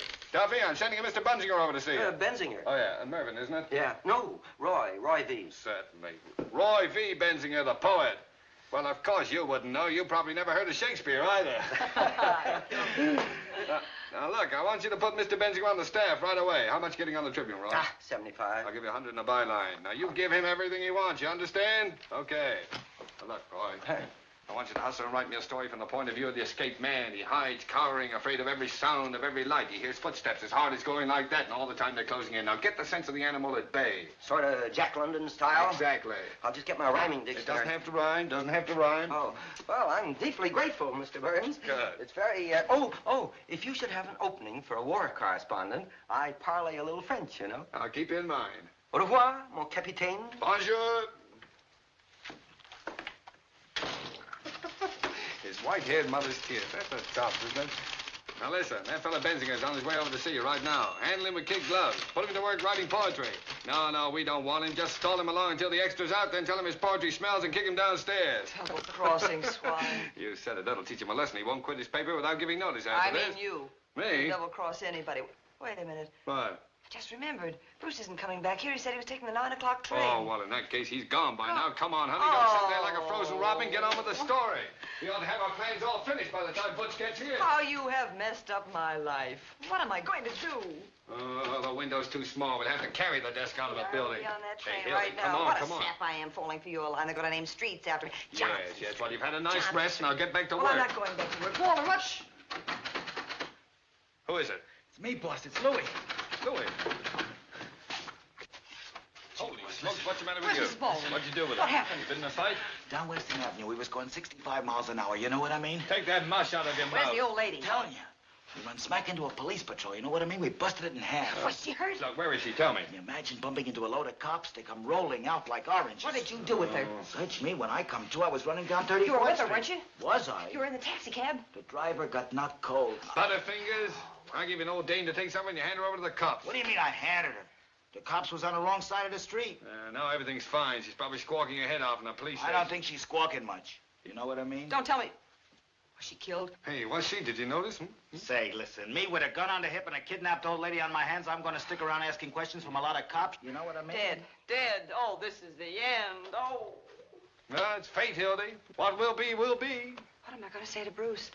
I'm sending a Mr. Benzinger over to see you. Benzinger. Oh, yeah, Mervyn, isn't it? Yeah. No, Roy V. Certainly. Roy V. Benzinger, the poet. Well, of course you wouldn't know. You probably never heard of Shakespeare either. Now, look, I want you to put Mr. Benzinger on the staff right away. How much getting on the Tribune, Roy? 75. I'll give you 100 in the byline. Now, you give him everything he wants, you understand? Okay. Now, look, Roy. I want you to hustle and write me a story from the point of view of the escaped man. He hides, cowering, afraid of every sound, of every light. He hears footsteps. His heart is going like that, and all the time they're closing in. Now, get the sense of the animal at bay. Sort of Jack London style? Exactly. I'll just get my rhyming It dictionary. doesn't have to rhyme. Oh, well, I'm deeply grateful, Mr. Burns. Good. It's very, if you should have an opening for a war correspondent, I parlay a little French, you know. I'll keep you in mind. Au revoir, mon capitaine. Bonjour. His white-haired mother's tears. That's a tough, isn't it? Now listen, that fella Benzinger's on his way over to see you right now. Handle him with kid gloves. Put him to work writing poetry. No, we don't want him. Just stall him along until the extra's out, then tell him his poetry smells and kick him downstairs. Double-crossing swine. You said it. That'll teach him a lesson. He won't quit his paper without giving notice after this. I mean you. Me? Double-cross anybody. Wait a minute. What? I just remembered. Bruce isn't coming back here. He said he was taking the 9 o'clock train. Oh, well, in that case, he's gone by now. Come on, honey. Don't sit there like a frozen robin. Get on with the story. We ought to have our plans all finished by the time Butch gets here. How you have messed up my life. What am I going to do? Oh, the window's too small. We'll have to carry the desk out of the building. I'll be on that train Hey, right Hildy, now. come on. What a sap I am falling for you a line. They're going to name streets after me. Johnson. Yes. Well, you've had a nice rest. Now get back to Well, work. I'm not going back to work. Walter, what? Who is it? It's me, boss. It's Louie. Louie. Holy smokes, what's the matter with you? Where's Mrs. Baldwin? What'd you do with What her? happened? You been in a fight? Down Western Avenue, we was going 65 miles an hour. You know what I mean? Take that mush out of your Where's mouth. the old lady? Telling you. We run smack into a police patrol. You know what I mean? We busted it in half. Was she hurt? Look, where is she? Tell me. Can you imagine bumping into a load of cops? They come rolling out like oranges. What did you do with her? Search me. When I come to, I was running down 34th You were with her, Street. weren't you? Was I? You were in the taxi cab? The driver got knocked cold. Butterfingers. I give you an old dame to take something and you hand her over to the cops. What do you mean I handed her? The cops was on the wrong side of the street. Now everything's fine. She's probably squawking her head off in the police I station. don't think she's squawking much. You know what I mean? Don't tell me. Was she killed? Hey, was she? Did you notice? Say, listen, me with a gun on the hip and a kidnapped old lady on my hands, I'm going to stick around asking questions from a lot of cops. You know what I mean? Dead. Oh, this is the end. Oh. No, it's fate, Hildy. What will be, will be. What am I going to say to Bruce?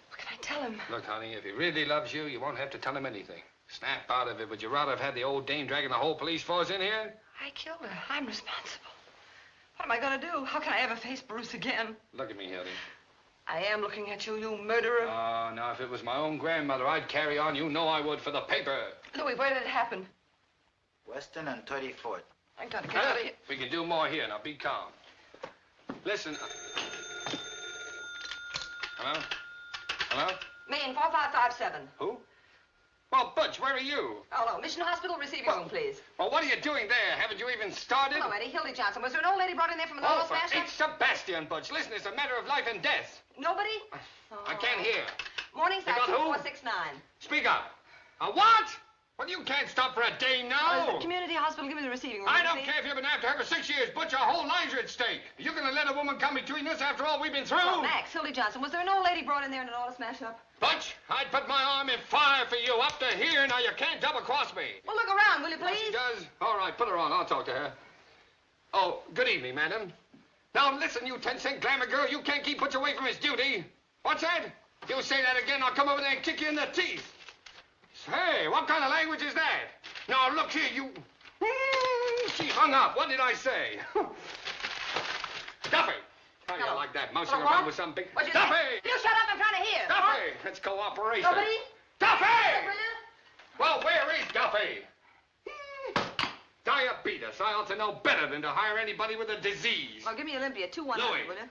What can I tell him? Look, honey, if he really loves you, you won't have to tell him anything. Snap out of it. Would you rather have had the old dame dragging the whole police force in here? I killed her. I'm responsible. What am I going to do? How can I ever face Bruce again? Look at me, Hildy. I am looking at you, you murderer. Now, if it was my own grandmother, I'd carry on. You know I would for the paper. Louis, where did it happen? Western and 34th. I got to get out of here. We can do more here. Now, be calm. Listen. Hello? Hello? Main 4557. Who? Well, Butch, where are you? Hello, Mission Hospital receiving room, please. Well, what are you doing there? Haven't you even started? Hello, Eddie. Hildy Johnson. Was there an old lady brought in there from an Oh, oil for smash? St. Sebastian, Butch. Listen, it's a matter of life and death. Nobody? I can't hear. Morningside You got who? 2469. Speak up. A what? Well, you can't stop for a day now. The community hospital, give me the receiving room. I don't please. care if you've been after her for 6 years, Butch. Our whole lives are at stake. You're going to let a woman come between us after all we've been through? Oh, Max, Hildy Johnson. Was there an old lady brought in there in an auto smash-up? Butch, I'd put my arm in fire for you up to here. Now, you can't double-cross me. Well, look around, will you, please? She does? All right, put her on. I'll talk to her. Oh, good evening, madam. Now, listen, you 10-cent glamour girl. You can't keep Butch away from his duty. What's that? You say that again, I'll come over there and kick you in the teeth. Hey, what kind of language is that? Now, look here, you... She hung up. What did I say? Duffy! How you like that, mousing around with some big... What'd you Duffy! say? You shut up, I'm trying to hear. Duffy! It's cooperation. Nobody? Duffy! Well, where is Duffy? Diabetes. I ought to know better than to hire anybody with a disease. Well, give me Olympia, 2-100, Louis. will you?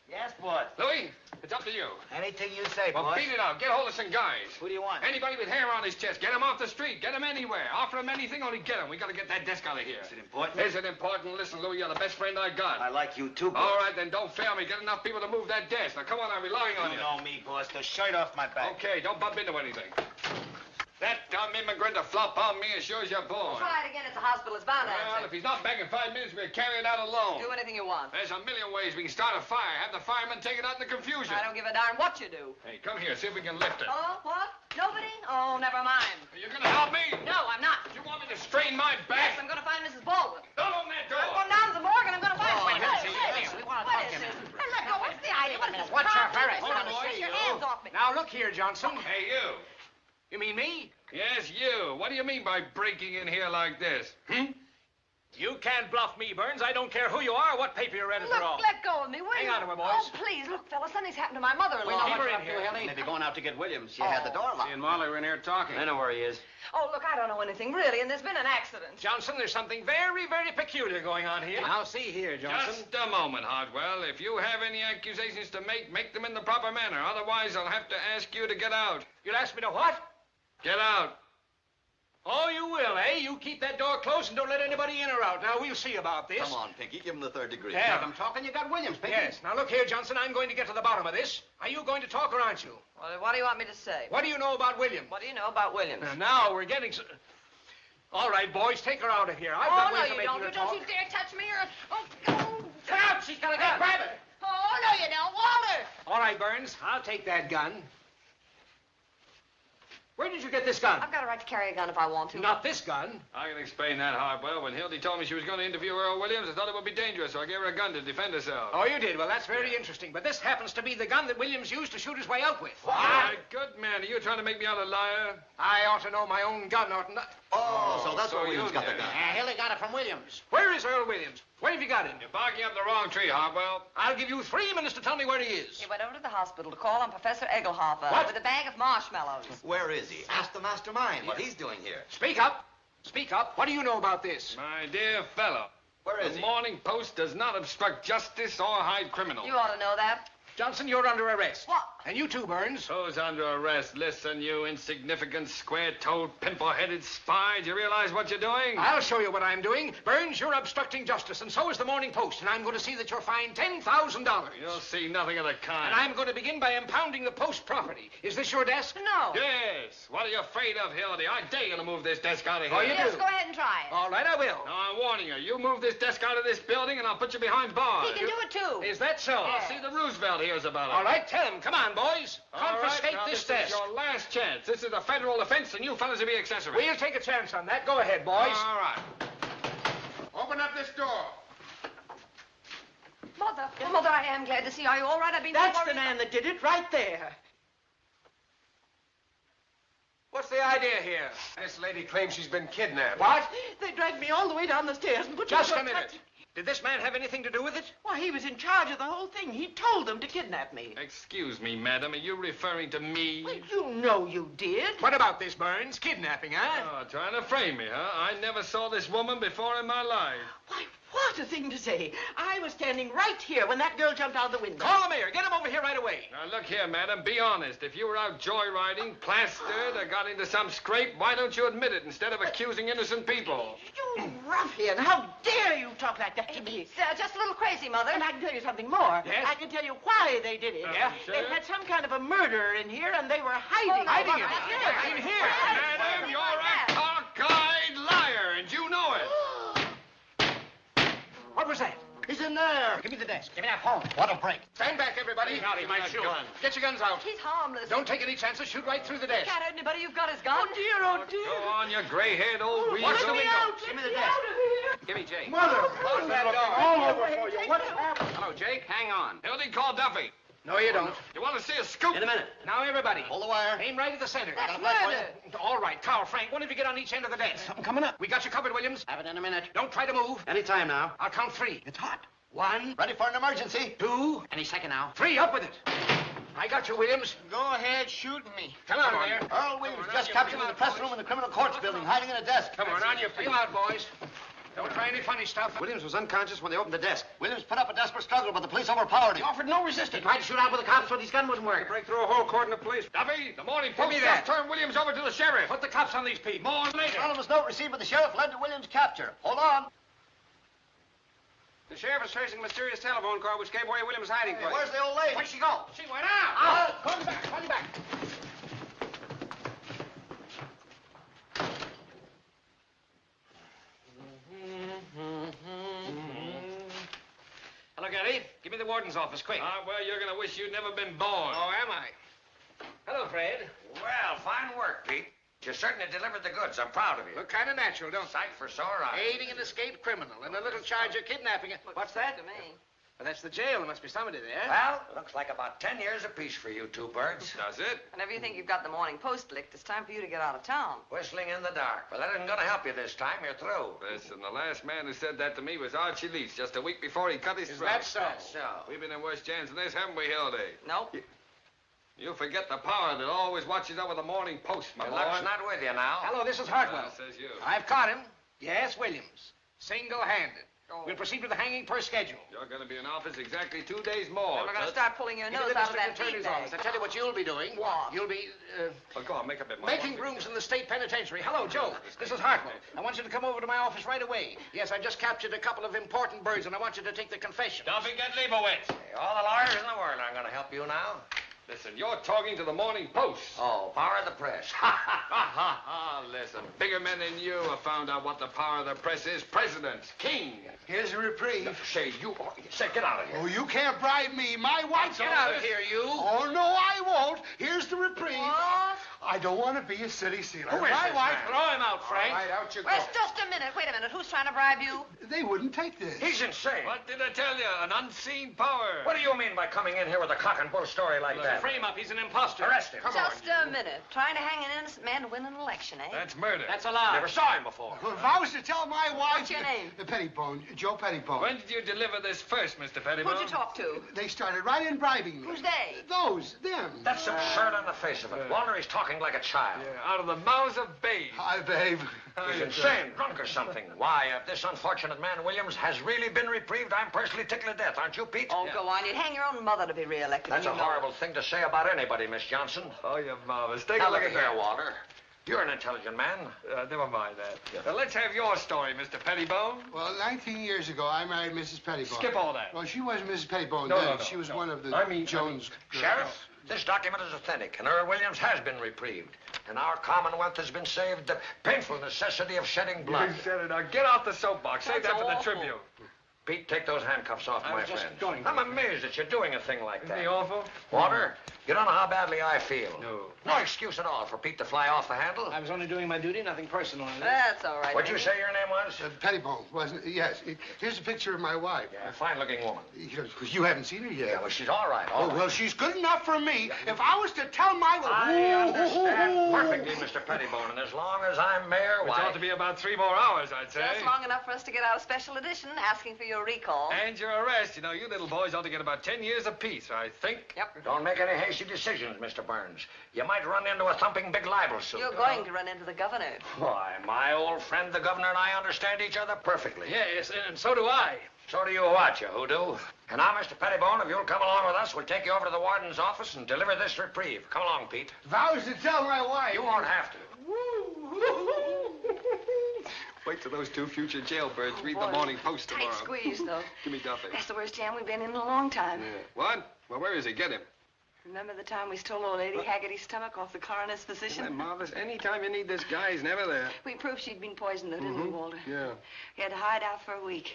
Yes, boss. Louis, it's up to you. Anything you say, Well, boss. beat it out. Get hold of some guys. Who do you want? Anybody with hair on his chest. Get him off the street. Get him anywhere. Offer him anything, only get him. We got to get that desk out of here. Is it important? Is it important? Listen, Louis, you're the best friend I got. I like you too, boss. All right, then don't fail me. Get enough people to move that desk. Now, come on, I'm relying on you. You know me, boss. The shirt off my back. Okay, don't bump into anything. That dumb immigrant to flop on me as sure as you're born. Try it again. It's a hospital. It's bound to Well, answer. if he's not back in 5 minutes, we'll carry it out alone. Do anything you want. There's a million ways we can start a fire. Have the firemen take it out in the confusion. I don't give a darn what you do. Hey, come here. See if we can lift it. Oh, what? Nobody? Oh, never mind. You're going to help me? No, I'm not. You want me to strain my Yes, back? I'm going to find Mrs. Baldwin. Don't open that door. I'm going down to the morgue and I'm going to find her. wait a minute, We want to talk to you. Let go. What's the idea? What is this? What's your hurry? Hold on, take your hands off me. Now, look here, Johnson. Hey, you. You mean me? Yes, you. What do you mean by breaking in here like this? You can't bluff me, Burns. I don't care who you are or what paper you read Look, it all. let go of me, will Hang you? on to her, boys. Oh, please, look, fella, something's happened to my mother-in-law. We know Keep what her you're in up here. to, Hildy. Maybe going out to get Williams. You had the door locked. She and Molly were in here talking. I know where he is. Oh, look, I don't know anything, really, and there's been an accident. Johnson, there's something very, very peculiar going on here. Now, see here, Johnson. Just a moment, Hartwell. If you have any accusations to make them in the proper manner. Otherwise, I'll have to ask you to get out. You'll ask me to what? Get out. Oh, you will, eh? You keep that door closed and don't let anybody in or out. Now, we'll see about this. Come on, Pinky, give him the third degree. Yeah. I'm talking, you got Williams, Pinky. Yes. Now, look here, Johnson, I'm going to get to the bottom of this. Are you going to talk or aren't you? Well, what do you want me to say? What do you know about Williams? What do you know about Williams? Now we're getting... All right, boys, take her out of here. I've Oh, got no, ways of you making don't. her You don't talk. you dare touch me or... Oh, Get out! She's got a gun. Grab it! oh, no, you don't. Walter! All right, Burns, I'll take that gun. Where did you get this gun? I've got a right to carry a gun if I want to. Not this gun. I can explain that, Hartwell. When Hildy told me she was going to interview Earl Williams, I thought it would be dangerous, so I gave her a gun to defend herself. Oh, you did? Well, that's very interesting. But this happens to be the gun that Williams used to shoot his way out with. My good man, are you trying to make me out a liar? I ought to know my own gun, oughtn't I? Oh, so that's where Williams got the gun. Hildy got it from Williams. Where is Earl Williams? Where have you got him? You're barking up the wrong tree, Hartwell. I'll give you 3 minutes to tell me where he is. He went over to the hospital to call on Professor Egelhofer What? with a bag of marshmallows. Where is he? Ask the mastermind what he's doing here. Speak up. Speak up. What do you know about this? My dear fellow. Where is the he? Morning Post does not obstruct justice or hide criminals. You ought to know that. Johnson, you're under arrest. What? And you too, Burns. Who's under arrest? Listen, you insignificant, square-toed, pimple-headed spy. Do you realize what you're doing? I'll show you what I'm doing. Burns, you're obstructing justice, and so is the Morning Post, and I'm going to see that you're fined $10,000. You'll see nothing of the kind. And I'm going to begin by impounding the Post property. Is this your desk? No. Yes. What are you afraid of, Hildy? I dare you to move this desk out of here. Oh, you Yes, do? go ahead and try it. All right, I will. Now, I'm warning you. You move this desk out of this building, and I'll put you behind bars. He can do it, too. Is that so? I'll see the Roosevelt hears about it. All right, tell him. Come on, boys. Confiscate now, this this desk. is your last chance. This is a federal offense, and you fellas will be accessories. We'll take a chance on that. Go ahead, boys. All right. Open up this door. Mother, I am glad to see you. Are you all right? I've been That's so the worried. man that did it right there. What's the idea here? This lady claims she's been kidnapped. What? They dragged me all the way down the stairs and put me Just into a minute. Did this man have anything to do with it? Why, he was in charge of the whole thing. He told them to kidnap me. Excuse me, madam. Are you referring to me? Well, you know you did. What about this, Burns? Kidnapping, huh? Oh, trying to frame me, huh? I never saw this woman before in my life. Why, what a thing to say. I was standing right here when that girl jumped out of the window. Call the mayor. Get him over here right away. Now, look here, madam. Be honest. If you were out joyriding, plastered, or got into some scrape, why don't you admit it instead of accusing innocent people? You ruffian. How dare you talk like that to me? He's just a little crazy, Mother. And I can tell you something more. Yes? I can tell you why they did it. Yeah? They had some kind of a murderer in here, and they were hiding. Hiding it? Yes. In here? Madam, you're a cockeyed liar, and you know it. What was that? He's in there. Give me the desk. Give me that phone. What a break. Stand back, everybody. He might shoot. Get your guns out. He's harmless. Don't take any chances. Shoot right through the desk. Can't hurt anybody. You've got his gun. Oh, dear, oh, dear. Go on, you gray-haired old weasel. Let me out. Give me Let the me desk. out of here. Give me Jake. Mother! Close that door. All over for you. What happened? Hello, Jake. Hang on. Hildy, call Duffy. No, you don't. You want to see a scoop? In a minute. Now, everybody. Hold the wire. Aim right at the center. That's black murder. All right, Carl, Frank, one of you get on each end of the desk. Something coming up. We got you covered, Williams. Have it in a minute. Don't try to move. Any time now. I'll count 3. It's hot. 1, Ready for an emergency? 2, Any second now. 3. Up with it. I got you, Williams. Go ahead, shoot me. Come on there. Earl Williams just captured in the press room in the criminal courts building, hiding in a desk. Come on your feet. Come out, boys. Don't try any funny stuff. Williams was unconscious when they opened the desk. Williams put up a desperate struggle, but the police overpowered him. He offered no He resistance. tried to shoot out with the cops, but his gun wouldn't work. Break through a whole cordon of police. Duffy, the Morning Give Post me just that. turned Williams over to the sheriff. Put the cops on these people. More later. Anonymous note received by the sheriff led to Williams' capture. Hold on. The sheriff is tracing a mysterious telephone call which gave away Williams' hiding place. Where's the old lady? Where'd she go? She went out. Call me back. Call me back. Hello, Gary. Give me the warden's office, quick. Well, you're going to wish you'd never been born. Oh, am I? Hello, Fred. Well, fine work, Pete. You certainly delivered the goods. I'm proud of you. Look kind of natural, don't Sight for sore eyes. Aiding an escaped criminal and a little charge of kidnapping. What's that? To me. Well, that's the jail. There must be somebody there. Well, looks like about 10 years apiece for you two birds. Does it? Whenever you think you've got the Morning Post licked, it's time for you to get out of town. Whistling in the dark. Well, that isn't going to help you this time. You're through. Listen, the last man who said that to me was Archie Leach just a week before he cut his Is throat. that so? So, We've been in worse jams than this, haven't we, Hildy? Nope. You forget the power that always watches over the Morning Post, my your boy. luck's not with you now. Hello, this is Hartwell. Says you. I've caught him. Yes, Williams. Single-handed. Oh. We'll proceed with the hanging per schedule. You're going to be in office exactly 2 days more. And we're going to Judge. start pulling your Into nose the out of district that attorney's feed office. I bag. tell you what you'll be doing. What? You'll be Well, go on, make up your mind. making rooms in the state penitentiary. Hello, Joe. This is Hartwell. I want you to come over to my office right away. Yes, I just captured a couple of important birds, and I want you to take the confession. Don't forget Leibowitz. Hey, all the lawyers in the world aren't going to help you now. Listen, you're talking to the Morning Post. Oh, power of the press. Listen, bigger men than you have found out what the power of the press is. Presidents, king. Here's a reprieve. Say, get out of here. Oh, you can't bribe me. My wife's... Get out of here, you. Oh, no, I won't. Here's the reprieve. What? I don't want to be a city sealer. Who is My this wife... man? Throw him out, Frank. All right, out you go. Wait, just a minute. Wait a minute. Who's trying to bribe you? They wouldn't take this. He's insane. What did I tell you? An unseen power. What do you mean by coming in here with a cock and bull story like that? Frame up. He's an imposter. Arrest him. Just a minute. Trying to hang an innocent man to win an election, eh? That's murder. That's a lie. Never saw him before. Well, if I was to tell my wife... What's your name? Pettibone. Joe Pettibone. When did you deliver this first, Mr. Pettibone? Who'd you talk to? They started right in bribing me. Who's they? Those, them. That's absurd on the face of it. Walter, he's talking like a child. Yeah, out of the mouths of babes. Hi, babe. He's insane, drunk or something. Why, if this unfortunate man, Williams, has really been reprieved, I'm personally tickled to death, aren't you, Pete? Oh, go on. You'd hang your own mother to be reelected. That's you a know. horrible thing to say about anybody, Miss Johnson. Oh, you're marvelous. Take Now, a look look at there, Walter. You're an intelligent man. Never mind that. Now, let's have your story, Mr. Pettibone. Well, 19 years ago, I married Mrs. Pettibone. Skip all that. Well, she wasn't Mrs. Pettibone No, then. no, no, she was no. one of the Jones girls. Sheriff, this document is authentic, and Earl Williams has been reprieved. And our Commonwealth has been saved the painful necessity of shedding blood. You said it. Now, get off the soapbox. Save that for the awful. Tribune. Pete, take those handcuffs off, my just friend. going I'm amazed that you're doing a thing like that. Isn't he awful? Walter, you don't know how badly I feel. No. No excuse at all for Pete to fly off the handle. I was only doing my duty, nothing personal in it. That's all right. What'd you say your name was? Pettibone, wasn't it? Yes. Here's a picture of my wife. Yeah, a fine-looking woman. You haven't seen her yet. Yeah, well, she's all right, all Oh, right. well, she's good enough for me. If I was to tell my... I understand perfectly, Mr. Pettibone, and as long as I'm mayor, Which why... ought to be about 3 more hours, I'd say. Just long enough for us to get out a special edition asking for your recall. And your arrest. You know, you little boys ought to get about 10 years apiece, I think. Yep. Don't make any hasty decisions, Mr. Burns. You might run into a thumping big libel suit. You're going to run into the governor. Why, my old friend, the governor, and I understand each other perfectly. Yes, and so do I. So do you what, you hoodoo? And now, Mr. Pettibone, if you'll come along with us, we'll take you over to the warden's office and deliver this reprieve. Come along, Pete. If I was to tell my wife... You won't have to. Wait till those 2 future jailbirds read boy. the Morning Post tomorrow. Tight squeeze, though. Give me Duffy. That's the worst jam we've been in a long time. Yeah. What? Well, where is he? Get him. Remember the time we stole old Lady Haggerty's stomach off the coroner's Isn't that physician? marvelous? Anytime you need this guy, he's never there. We proved she'd been poisoned, though, didn't we, Walter? Yeah. We had to hide out for a week.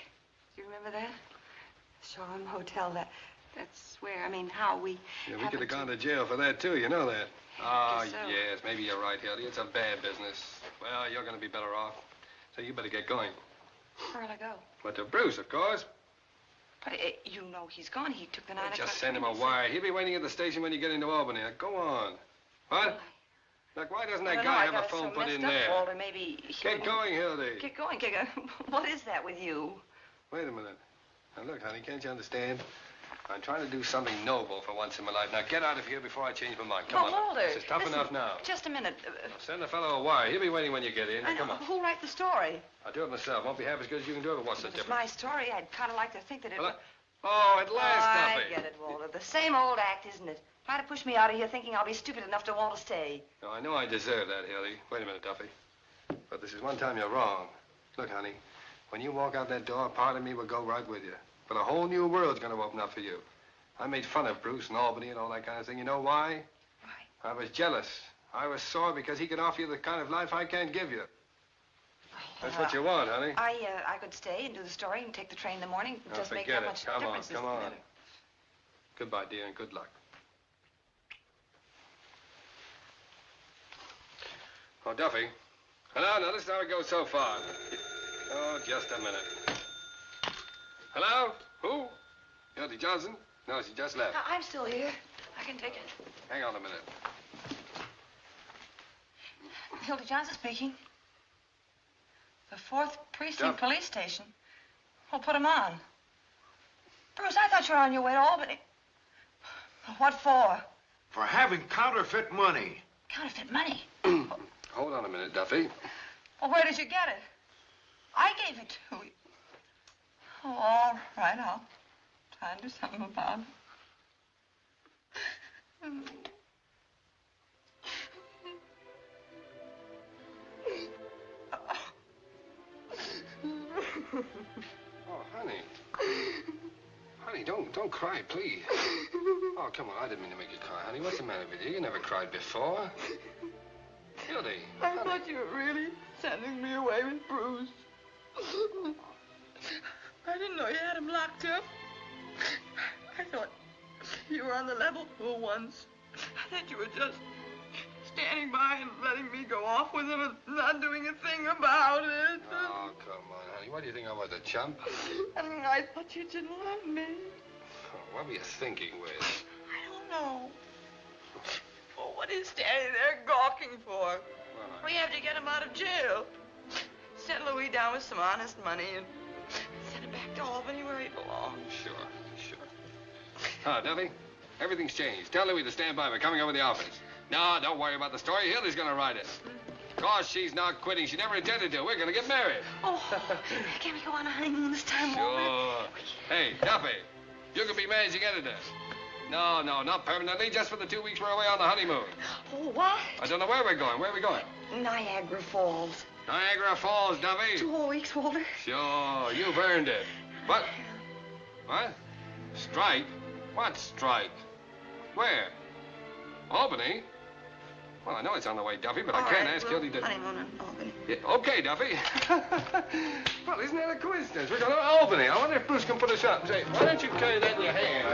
Do you remember that? Shoreham Hotel, that's where, I mean, how we... Yeah, we could have gone to jail for that, too. You know that. Ah, guess so. yes. Maybe you're right, Hildy. It's a bad business. Well, you're going to be better off. So you better get going. Where'll I go? But to Bruce, of course. But you know he's gone. He took the 9 o'clock Just send him a train. wire. He'll be waiting at the station when you get into Albany. Now, go on. What? Look, why doesn't I that don't know, guy I have got a it phone so put messed in up, there? Walter, maybe he Get going, Hildy. Get going, get going. What is that with you? Wait a minute. Now, look, honey, can't you understand? I'm trying to do something noble for once in my life. Now, get out of here before I change my mind. Come But on. Walter, This is tough listen, enough now. Just a minute. Send the fellow a wire. He'll be waiting when you get in. Now, come on. Who'll write the story? I'll do it myself. Won't be half as good as you can do it, but what's the It's difference? my story. I'd kind of like to think that it... Well, oh, at last, I Duffy. get it, Walter. The same old act, isn't it? Trying to push me out of here thinking I'll be stupid enough to want to stay. No, I know I deserve that, Hildy. Wait a minute, Duffy. But this is one time you're wrong. Look, honey, when you walk out that door, part of me will go right with you. But a whole new world's going to open up for you. I made fun of Bruce and Albany and all that kind of thing. You know why? Why? I was jealous. I was sore because he could offer you the kind of life I can't give you. That's what you want, honey. I could stay and do the story and take the train in the morning. It Now, doesn't make forget that it. much Come on, difference. come on. Goodbye, dear, and good luck. Oh, Duffy. Hello? Now, this is how it goes so far. Oh, just a minute. Hello? Who? Hildy Johnson? No, she just left. I'm still here. I can take it. Hang on a minute. Hildy Johnson speaking. The 4th Precinct Police Station. Well, put him on. Bruce, I thought you were on your way to Albany. What for? For having counterfeit money. Counterfeit money? Hold on a minute, Duffy. Well, where did you get it? I gave it to you. Oh, all right, I'll try and do something about it. Oh, honey. Honey, don't cry, please. Oh, come on, I didn't mean to make you cry, honey. What's the matter with you? You never cried before. Hildy, I thought you were really sending me away with Bruce. I didn't know you had him locked up. I thought you were on the level for once. I thought you were just standing by and letting me go off with him and not doing a thing about it. Oh, come on, honey. What do you think I was, a chump? And I thought you didn't love me. Oh, what were you thinking with? I don't know. Well, what are you standing there gawking for? We have to get him out of jail. Send Louis down with some honest money and send him back to Albany where he belongs. Sure. Oh, Duffy, everything's changed. Tell Louis to stand by. We're coming over to the office. No, don't worry about the story. Hildy's going to write it. Of course, she's not quitting. She never intended to. We're going to get married. Oh, can we go on a honeymoon this time, Walter? Sure. Hey, Duffy, you can be managing editor. No, not permanently, just for the 2 weeks we're away on the honeymoon. Oh, what? I don't know where we're going. Where are we going? Niagara Falls. Niagara Falls, Duffy. 2 whole weeks, Walter. Sure, you've earned it. What? Strike? What strike? Where? Albany? Well, I know it's on the way, Duffy, but I can't ask Hildy to... Honeymoon in Albany. Yeah, okay, Duffy. Well, isn't that a coincidence? We're going to Albany. I wonder if Bruce can put us up. Say, why don't you carry that in your hand?